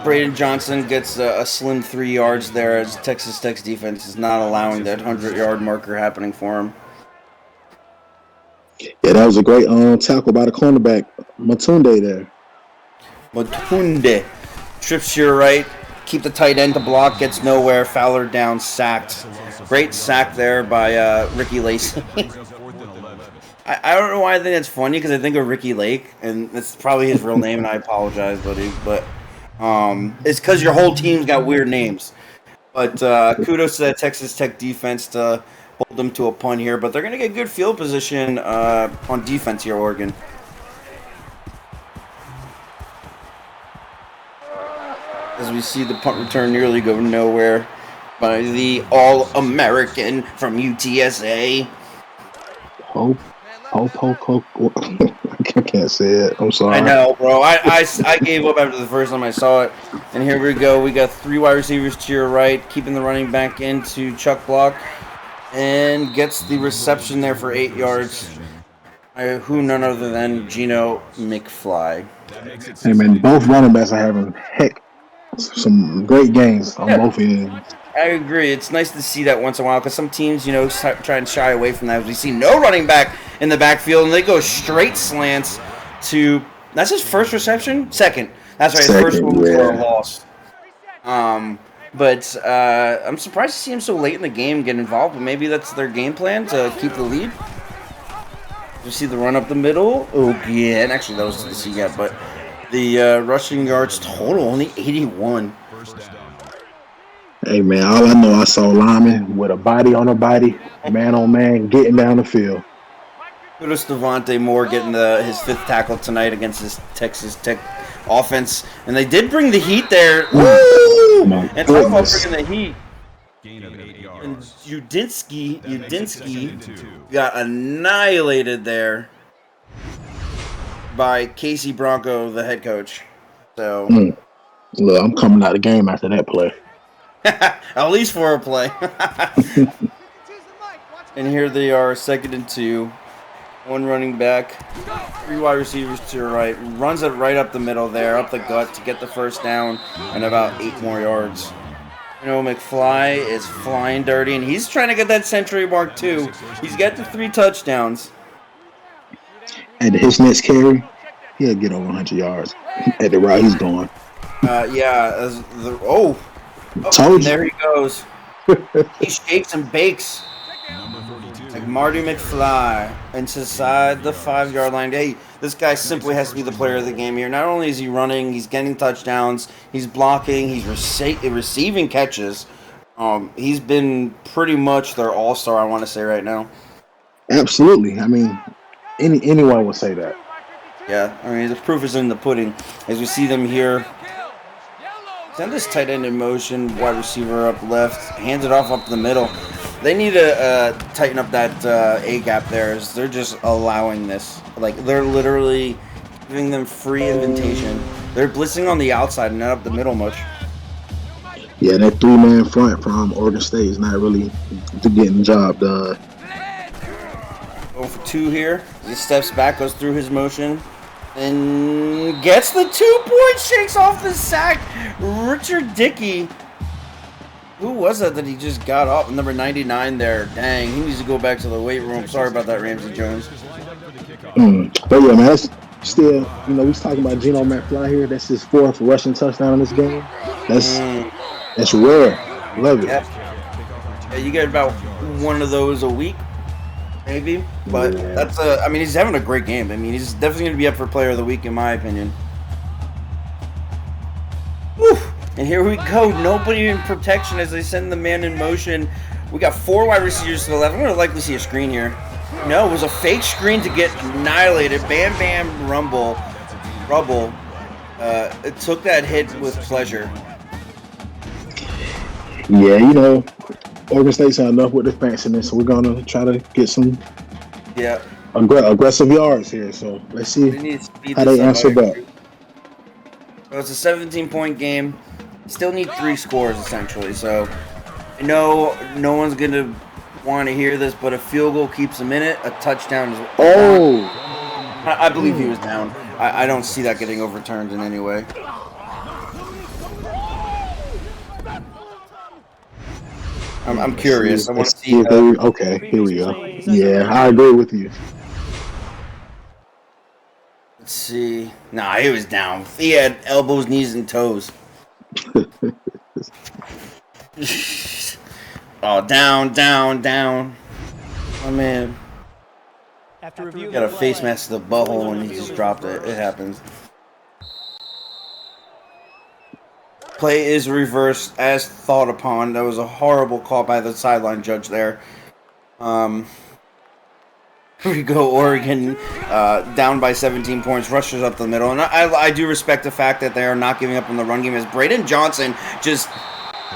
Braden Johnson gets a slim 3 yards there as Texas Tech's defense is not allowing that 100-yard marker happening for him. Yeah, that was a great tackle by the cornerback, Matunde there. Matunde trips to your right. Keep the tight end to block. Gets nowhere. Fowler down. Sacked. Great sack there by Ricky Lacey. I don't know why I think that's funny because I think of Ricky Lake, and that's probably his real name, and I apologize, buddy. But it's because your whole team's got weird names. But kudos to that Texas Tech defense to hold them to a punt here. But they're going to get good field position on defense here, Oregon. As we see the punt return nearly go nowhere by the All-American from UTSA. Hope. I can't say it. I'm sorry. I know, bro. I gave up after the first time I saw it. And here we go. We got 3 wide receivers to your right, keeping the running back into Chuck block. And gets the reception there for 8 yards. Who none other than Geno McFly. Hey, man, both running backs are having some great games on both ends. I agree. It's nice to see that once in a while because some teams, try and shy away from that. We see no running back in the backfield, and they go straight slants to – that's his first reception? Second. That's right. His first one was for a loss. But I'm surprised to see him so late in the game get involved, but maybe that's their game plan to keep the lead. You see the run up the middle? Oh, yeah. And actually, that was the see yet, but the rushing yards total only 81. Hey, man, all I know, I saw Lyman with a body on a body, man on man, getting down the field. Kudos to Devontae Moore getting his 5th tackle tonight against this Texas Tech offense. And they did bring the heat there. Woo! And talk about bringing the heat. And Udinsky got annihilated there by Casey Bronco, the head coach. So, Look, I'm coming out of the game after that play. at least for a play. And here they are, 2nd and 2. 1 running back, 3 wide receivers to your right. Runs it right up the middle there, up the gut to get the first down and about 8 more yards. McFly is flying dirty, and he's trying to get that century mark too. He's got the 3 touchdowns. And his next carry, he'll get over 100 yards at the route he's going. There he goes. He shakes and bakes like Marty McFly inside the 5-yard line. Hey, this guy simply has to be the player of the game here. Not only is he running, he's getting touchdowns, he's blocking, he's receiving catches. He's been pretty much their all-star, I want to say right now. Absolutely. I mean, anyone would say that. Yeah, I mean, the proof is in the pudding. As we see them here, send this tight end in motion, wide receiver up left, hands it off up the middle. They need to tighten up that A-gap there. As they're just allowing this. Like, they're literally giving them free invitation. They're blitzing on the outside and not up the middle much. Yeah, that 3-man front from Oregon State is not really getting the job done. Going for 2 here. He steps back, goes through his motion, and gets the 2-point, shakes off the sack. Richard Dickey. Who was that he just got off? Number 99 there. Dang, he needs to go back to the weight room. Sorry about that, Ramsey Jones. But yeah, man, that's still, we was talking about Geno McFly here. That's his 4th rushing touchdown in this game. That's rare. Love it. Yeah, you get about one of those a week, maybe. But that's he's having a great game. I mean, he's definitely going to be up for Player of the Week, in my opinion. Woo! And here we go. Nobody in protection as they send the man in motion. We got 4 wide receivers to the left. I'm going to likely see a screen here. No, it was a fake screen to get annihilated. Bam, bam, rubble. It took that hit with pleasure. Yeah, Oregon State's had enough with the fanciness, so we're going to try to get some aggressive yards here. So let's see how they answer back. So it's a 17-point game. Still need 3 scores, essentially. So I know no one's going to want to hear this, but a field goal keeps them in it. A touchdown is... I believe he was down. I don't see that getting overturned in any way. I'm curious. I want to see... okay, here we go. Yeah, I agree with you. Let's see. Nah, he was down. He had elbows, knees, and toes. Oh, down. Oh, man. Got a face mask to the butthole and he just dropped it. It happens. Play is reversed as thought upon. That was a horrible call by the sideline judge there. Here we go, Oregon down by 17 points, rushes up the middle. And I do respect the fact that they are not giving up in the run game as Braden Johnson just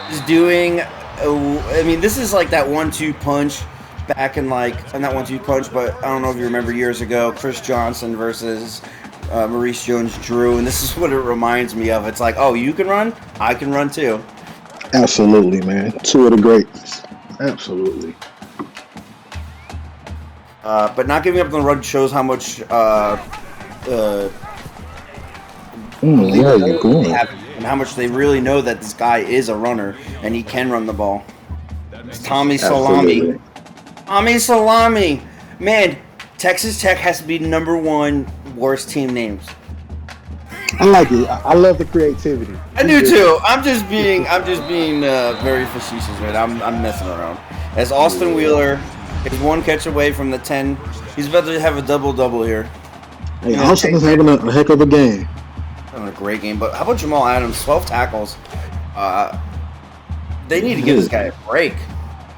is doing... this is like that 1-2 punch back in not 1-2 punch, but I don't know if you remember years ago, Chris Johnson versus Maurice Jones-Drew, and this is what it reminds me of. It's like, oh, you can run? I can run too. Absolutely, man. 2 of the greats. Absolutely. But not giving up on the run shows how much and how much they really know that this guy is a runner and he can run the ball. It's Tommy Salami. Tommy Salami. Man, Texas Tech has to be #1 worst team names. I like it. I love the creativity. I do too. I'm just being very facetious, man. I'm messing around. As Austin Wheeler is 1 catch away from the 10. He's about to have a double-double here. Hey, Austin's having a heck of a game. Having a great game. But how about Jamal Adams? 12 tackles. They need to give this guy a break.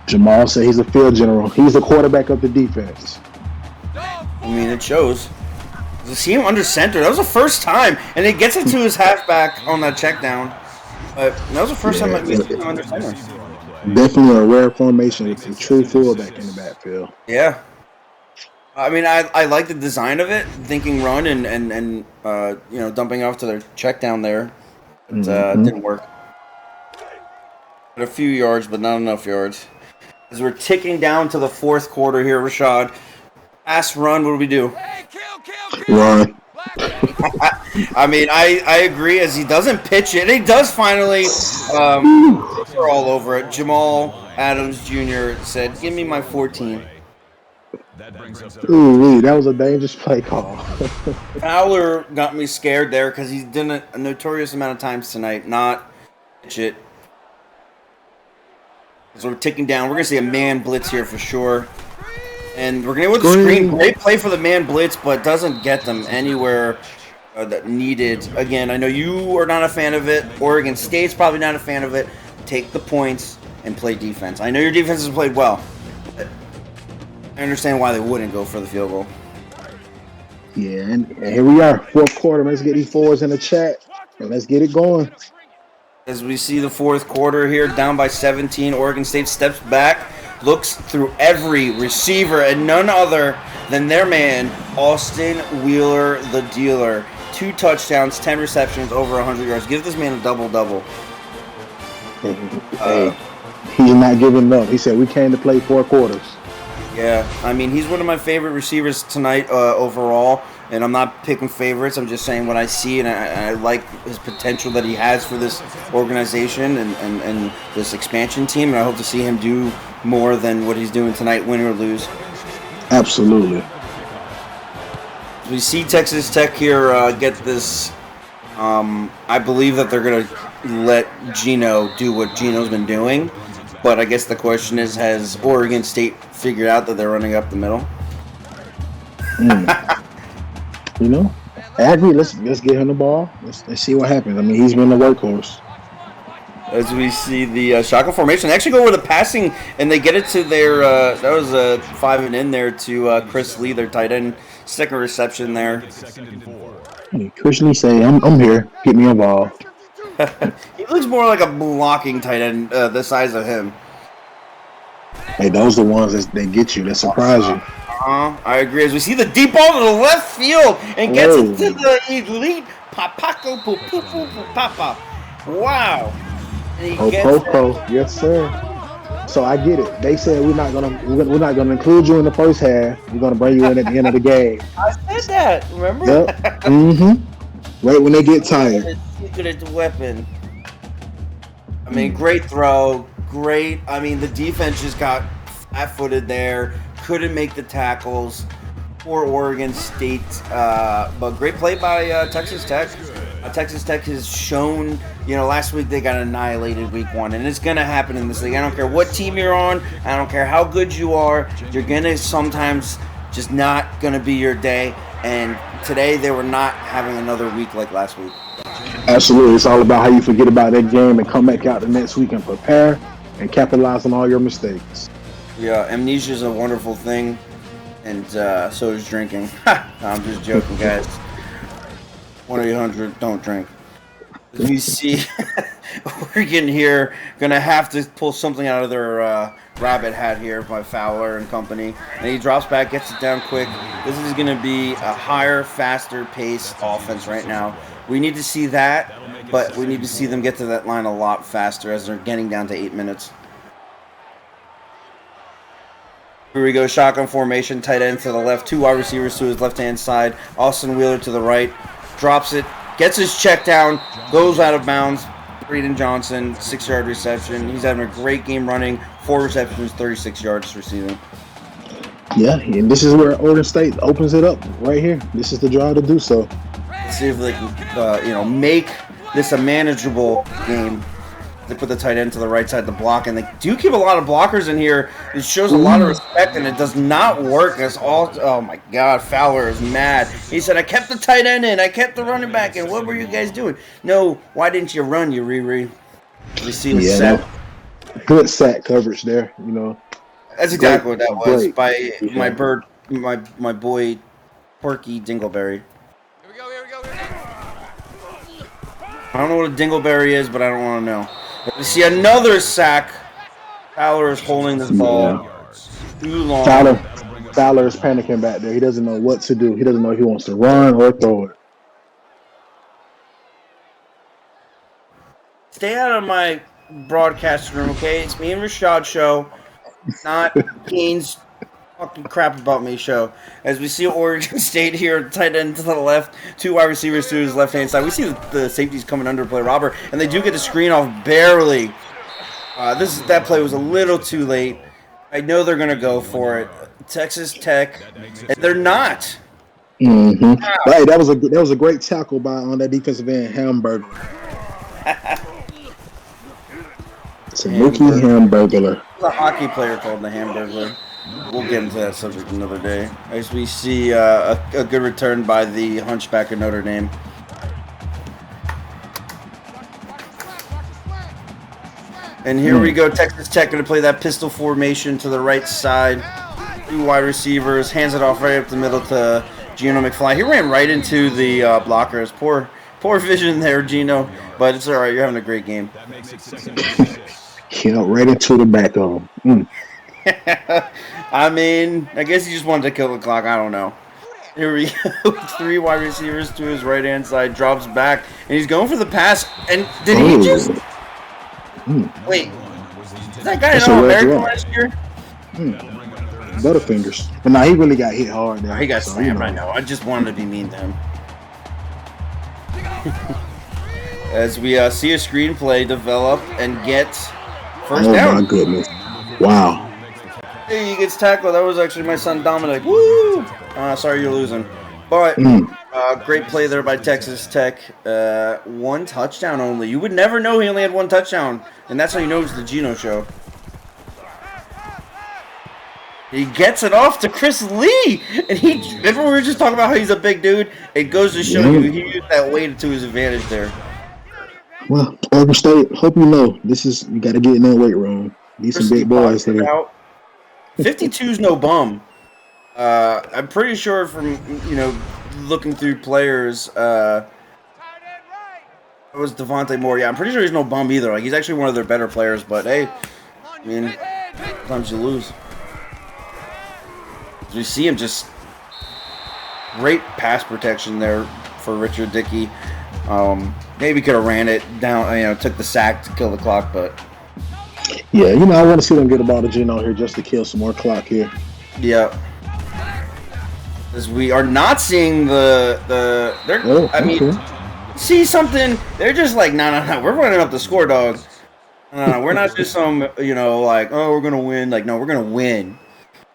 Jamal said he's a field general. He's the quarterback of the defense. I mean, it shows. To see him under center, that was the first time. And he gets it to his halfback on that check down. But that was the first time we seen him under center. Definitely a rare formation with a true fullback in the backfield. Yeah. I mean, I like the design of it, thinking run and dumping off to their check down there. It didn't work. But a few yards, but not enough yards. As we're ticking down to the 4th quarter here, Rashad. Pass run, what do we do? Run. I mean, I agree as he doesn't pitch it. He does finally We're all over it. Jamal Adams Jr. said, "Give me my 14." Ooh, that was a dangerous play call. Fowler got me scared there because he's done it a notorious amount of times tonight. Not shit. So we're ticking down. We're gonna see a man blitz here for sure, and we're gonna go with the screen. Great play for the man blitz, but doesn't get them anywhere that needed. Again, I know you are not a fan of it. Oregon State's probably not a fan of it. Take the points and play defense. I know your defense has played well. But I understand why they wouldn't go for the field goal. Yeah, and here we are, fourth quarter. Let's get these fours in the chat, and let's get it going. As we see the fourth quarter here, down by 17, Oregon State steps back, looks through every receiver, and none other than their man, Austin Wheeler, the dealer. 2 touchdowns, 10 receptions, over 100 yards. Give this man a double-double. Hey, he's not giving up. He said, we came to play 4 quarters. Yeah, I mean, he's one of my favorite receivers tonight overall, and I'm not picking favorites. I'm just saying what I see, and I like his potential that he has for this organization and this expansion team, and I hope to see him do more than what he's doing tonight, win or lose. Absolutely. We see Texas Tech here get this. I believe that they're going to let Gino do what Gino's been doing, but I guess the question is, has Oregon State figured out that they're running up the middle? You know, I agree. Let's get him the ball. Let's see what happens. I mean, he's been the workhorse. As we see the shotgun formation, they actually go over the passing, and they get it to their. That was a 5 and in there to Chris Lee, their tight end. Second reception there. Hey, Chris Lee say, "I'm here. Get me involved." He looks more like a blocking tight end, the size of him. Hey, those are the ones that get you, that surprise you. I agree. As we see the deep ball to the left field and gets it to the elite Papaco Papa. Wow. Yes, sir. So I get it. They said we're not gonna include you in the first half. We're gonna bring you in at the end of the game. I said that. Remember? Yep. Right when they get tired. Secret weapon. I mean, great throw. Great. I mean, the defense just got flat-footed there. Couldn't make the tackles for Oregon State. But great play by Texas Tech. Texas Tech has shown, last week they got annihilated week 1, and it's going to happen in this league. I don't care what team you're on. I don't care how good you are. You're going to sometimes just not going to be your day. And today they were not having another week like last week. Absolutely. It's all about how you forget about that game and come back out the next week and prepare and capitalize on all your mistakes. Yeah, amnesia is a wonderful thing, and so is drinking. I'm just joking, guys. 1-800, don't drink. We see Oregon here going to have to pull something out of their rabbit hat here by Fowler and company. And he drops back, gets it down quick. This is going to be a higher, faster pace offense right now. We need to see that, but we need to see them get to that line a lot faster as they're getting down to 8 minutes. Here we go, shotgun formation, tight end to the left, 2 wide receivers to his left-hand side, Austin Wheeler to the right, drops it, gets his check down, goes out of bounds. Braden Johnson, 6-yard reception. He's having a great game running, 4 receptions, 36 yards receiving. Yeah, and this is where Oregon State opens it up right here. This is the drive to do so. Let's see if they can, make this a manageable game. They put the tight end to the right side to block, and they do keep a lot of blockers in here. It shows a lot of respect, and it does not work. It's all, oh my God, Fowler is mad. He said, I kept the tight end in, I kept the running back in. What were you guys doing? No, why didn't you run, you Riri? Receiver set. Good sack coverage there, That's exactly what that was by my bird, my boy, Porky Dingleberry. Here we go. I don't know what a Dingleberry is, but I don't want to know. We see another sack. Fowler is holding this ball too long. Fowler is panicking back there. He doesn't know what to do. He doesn't know if he wants to run or throw it. Stay out of my broadcast room, okay? It's me and Rashad show, not Kane's fucking crap about me show. As we see Oregon State here, tight end to the left, 2 wide receivers to his left-hand side. We see the safeties coming under play Robert, and they do get the screen off barely. That play was a little too late. I know they're going to go for it. Texas Tech, and they're not. Mm-hmm. Wow. Hey, that was a great tackle by on that defensive end, Hamburger. It's a Mickey Hamburglar. There's a hockey player called the Hamburglar. We'll get into that subject another day. As we see a good return by the Hunchback of Notre Dame. And here we go. Texas Tech going to play that pistol formation to the right side. 2 wide receivers. Hands it off right up the middle to Gino McFly. He ran right into the blockers. Poor vision there, Gino. But it's all right. You're having a great game. Right into the back of him. I mean, I guess he just wanted to kill the clock. I don't know. Here we go. 3 wide receivers to his right-hand side. Drops back. And he's going for the pass. And did he just... Wait, is that guy in All-American last year? Butterfingers. But nah, he really got hit hard there. He got slammed right now. I just wanted to be mean to him. As we see a screenplay develop and get first down. Oh, my goodness. Wow. Hey, he gets tackled. That was actually my son Dominic. Woo! Sorry you're losing. But great play there by Texas Tech. 1 touchdown only. You would never know he only had 1 touchdown. And that's how you know it's the Gino show. He gets it off to Chris Lee. And remember we were just talking about how he's a big dude? It goes to show you he used that weight to his advantage there. Well, Oregon State, hope you know, you got to get in that weight room. These some big boys there. 52's no bum. I'm pretty sure from, looking through players, it was Devontae Moore. Yeah, I'm pretty sure he's no bum either. Like, he's actually one of their better players, but hey, I mean, sometimes you lose. As we see him just great pass protection there for Richard Dickey. Maybe could have ran it down, took the sack to kill the clock, but yeah, I want to see them get a ball to Gino here just to kill some more clock here. Yeah. As we are not seeing see something. They're just like, no. We're running up the score, dog. No, we're not just some, like, oh, we're gonna win. Like, no, we're gonna win.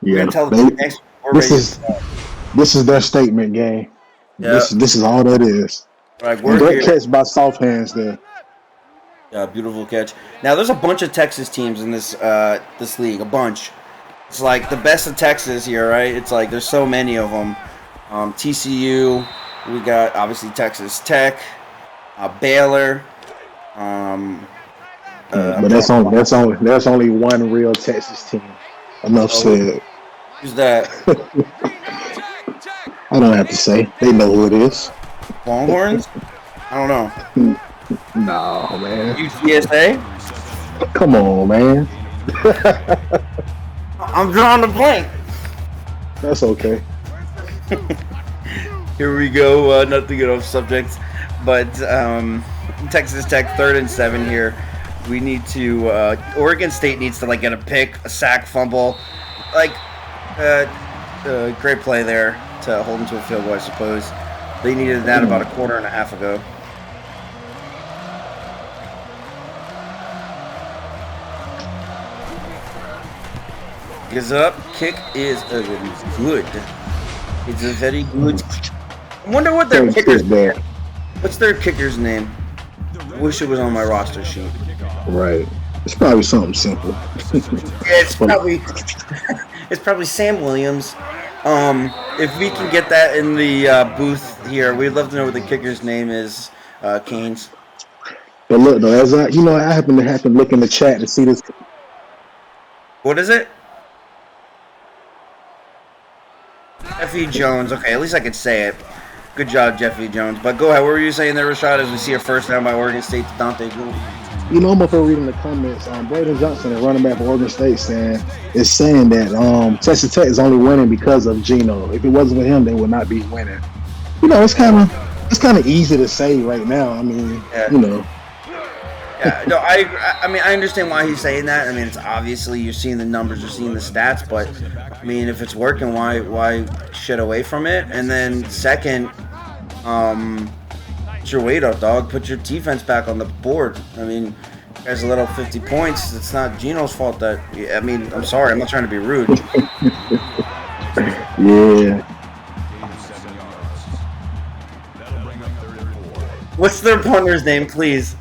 We're gonna tell the next. This is their statement game. Yeah. This is all that is. Right, great catch by soft hands there. Yeah, beautiful catch. Now, there's a bunch of Texas teams in this league. A bunch. It's like the best of Texas here, right? It's like there's so many of them. TCU, we got obviously Texas Tech, Baylor. But there's only one real Texas team. Enough said. Who's that? I don't have to say. They know who it is. Longhorns? I don't know. No, man. UTSA? Come on, man. I'm drawing the blank. That's okay. Here we go. Not to get off subject, but Texas Tech 3rd and 7 here. We need to. Oregon State needs to get a pick, a sack, fumble, great play there to hold them to a field goal, I suppose. They needed that about a quarter and a half ago. Is up. Kick is good. It's a very good. I wonder what their kicker's name. What's their kicker's name? I wish it was on my roster sheet. Right. It's probably something simple. Yeah, it's probably Sam Williams. If we can get that in the booth here, we'd love to know what the kicker's name is. Canes. But look, though, as I happen to look in the chat to see this. What is it? Jeffy Jones. Okay, at least I could say it. Good job, Jeffy Jones. But go ahead. What were you saying there, Rashad, as we see a first down by Oregon State to Dante Gould? I'm up here reading the comments. Braden Johnson, the running back for Oregon State, saying that Texas Tech is only winning because of Gino. If it wasn't for him, they would not be winning. It's kind of easy to say right now. I mean, Yeah, no, I mean, I understand why he's saying that. I mean, it's obviously you're seeing the numbers, you're seeing the stats, but I mean, if it's working, why shit away from it? And then second, put your weight up, dog. Put your defense back on the board. I mean, Guys, a little 50 points. It's not Gino's fault that. I mean, I'm sorry. I'm not trying to be rude. Yeah. What's their punter's name, please?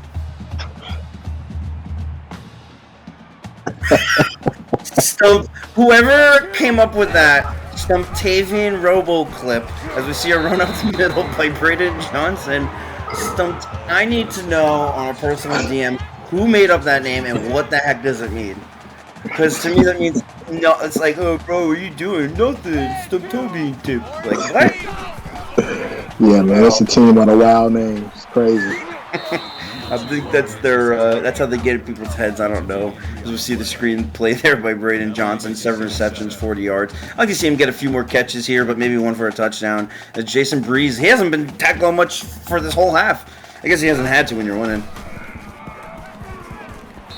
Whoever came up with that Stumptavian Robo clip, as we see a run up the middle by Braden Johnson. I need to know on a personal DM who made up that name and what the heck does it mean? Because to me that means no. It's like, oh, bro, what are you doing? Nothing. Stumptavian tip. Like what? Yeah, man, that's a team on a wild name. It's crazy. I think that's their. That's how they get in people's heads. I don't know. As we see the screen play there by Braden Johnson, 7 receptions, 40 yards. I'd like to see him get a few more catches here, but maybe one for a touchdown. As Jason Breeze, he hasn't been tackling much for this whole half. I guess he hasn't had to when you're winning.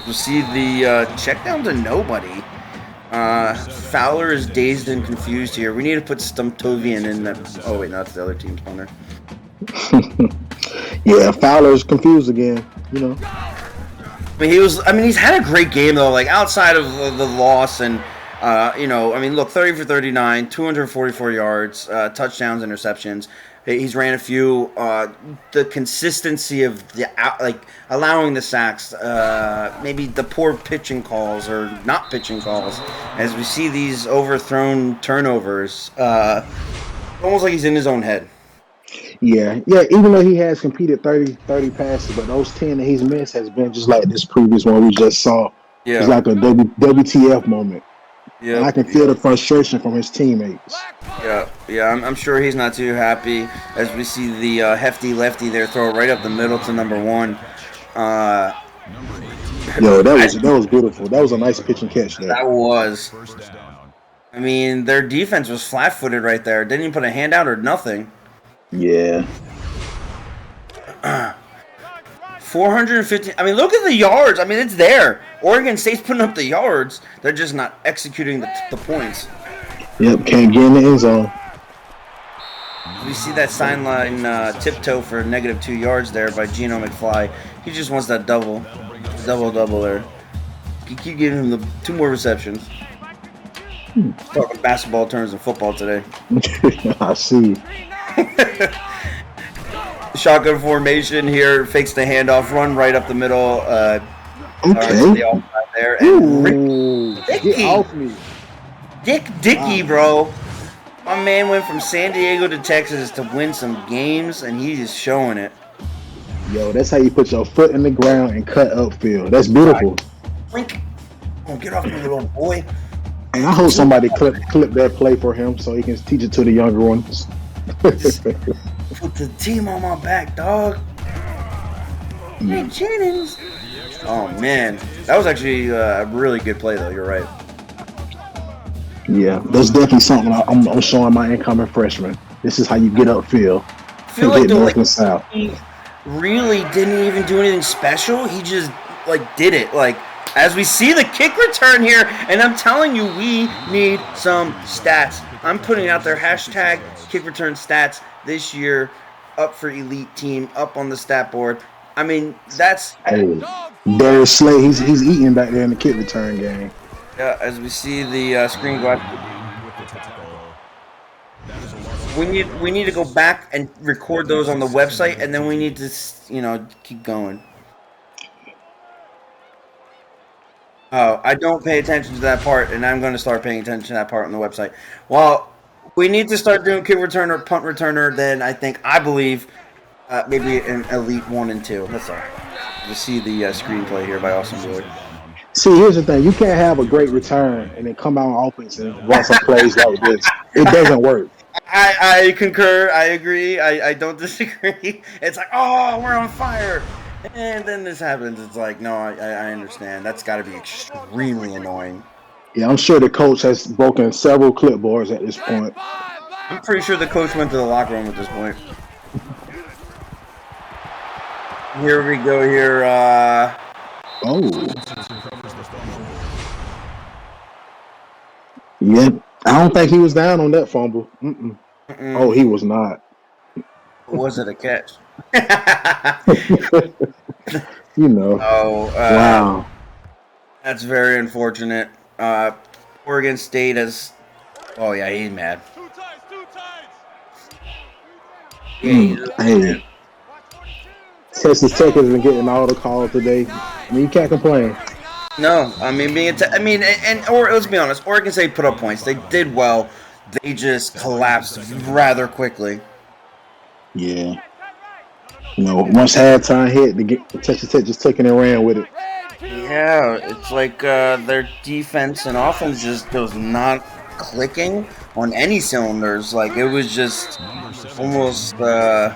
We'll see the check down to nobody. Fowler is dazed and confused here. We need to put Stumptavian in that. Oh wait, no, that's the other team's punter. Yeah, Fowler's confused again. You know. But he's had a great game though. Like outside of the loss and look, 30 for 39, 244 yards, touchdowns, interceptions. He's ran a few. The consistency of allowing the sacks, maybe the poor pitching calls or not pitching calls, as we see these overthrown turnovers, almost like he's in his own head. Yeah. Even though he has competed 30 passes, but those 10 that he's missed has been just like this previous one we just saw. Yeah. It's like a WTF moment. Yeah, I can feel the frustration from his teammates. Yeah, I'm sure he's not too happy as we see the hefty lefty there throw it right up the middle to number 1. That was beautiful. That was a nice pitch and catch there. That was. I mean, their defense was flat-footed right there. Didn't even put a hand out or nothing. Yeah. 450. I mean, look at the yards. I mean, it's there. Oregon State's putting up the yards. They're just not executing the points. Yep, can't get in the end zone. We see that sideline tiptoe for -2 yards there by Geno McFly. He just wants that double there. You keep giving him the 2 more receptions. Talking basketball terms and football today. I see. Shotgun formation here, fakes the handoff, run right up the middle. Okay. There. And get off me. Dickey, bro. My man went from San Diego to Texas to win some games, and he's just showing it. Yo, that's how you put your foot in the ground and cut upfield. That's beautiful. Oh, get off me, little boy. And I hope somebody clip that play for him so he can teach it to the younger ones. Put the team on my back, dog. Hey, Jennings. Oh, man. That was actually a really good play, though. You're right. Yeah, that's definitely something I'm showing my incoming freshmen. This is how you get upfield. I feel like he really didn't even do anything special. He just, did it. As we see the kick return here, and I'm telling you, we need some stats. I'm putting out their hashtag kick return stats this year, up for elite team, up on the stat board. I mean, that's... Hey, Darius Slay, he's eating back there in the kick return game. Yeah, as we see the screen go out. We need to go back and record those on the website, and then we need to, keep going. Oh, I don't pay attention to that part, and I'm going to start paying attention to that part on the website. Well, we need to start doing kick returner, punt returner, then I believe, maybe an elite 1 and 2. That's all. You see the screenplay here by Austin Boyd. See, here's the thing. You can't have a great return and then come out on offense and run some plays like this. It doesn't work. I concur. I agree. I don't disagree. It's like, oh, we're on fire. And then this happens. It's like, no, I understand. That's got to be extremely annoying. Yeah, I'm sure the coach has broken several clipboards at this point. I'm pretty sure the coach went to the locker room at this point. Here we go here. Yeah, I don't think he was down on that fumble. Oh, he was not. Was it a catch? You know. Oh, Wow. that's very unfortunate. Oregon State has. Oh yeah, he's mad. Yeah, Hey, Texas Tech has been getting all the calls today. I mean, you can't complain. no, I mean or let's be honest, Oregon State put up points. They did well. They just collapsed rather quickly. Yeah. You know, once halftime hit, Texas Tech just took it and ran with it. Yeah, it's like their defense and offense just was not clicking on any cylinders. Like it was just almost. I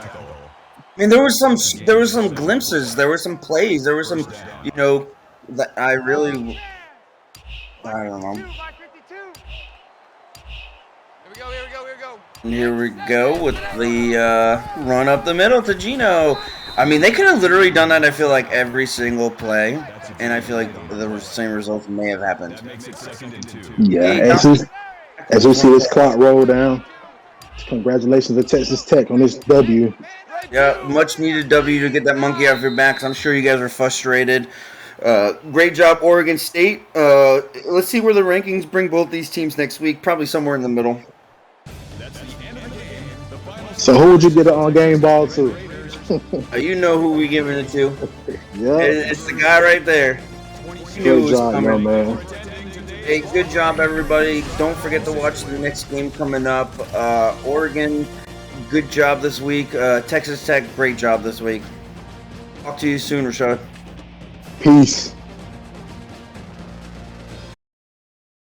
mean, there was some glimpses, there were some plays, there were some, that I really, I don't know. Here we go with the run up the middle to Gino. I mean, they could have literally done that, I feel like, every single play, and I feel like the same results may have happened. Yeah, as we see this clock roll down, congratulations to Texas Tech on this W. Yeah, much needed W to get that monkey off your back. I'm sure you guys are frustrated. Great job, Oregon State. Let's see where the rankings bring both these teams next week. Probably somewhere in the middle. So who would you get on game ball to? You know who we giving it to. Yeah, It's the guy right there. good job, man. Hey, good job, everybody. Don't forget to watch the next game coming up. Oregon, good job this week. Texas Tech, great job this week. Talk to you soon, Rashad. Peace.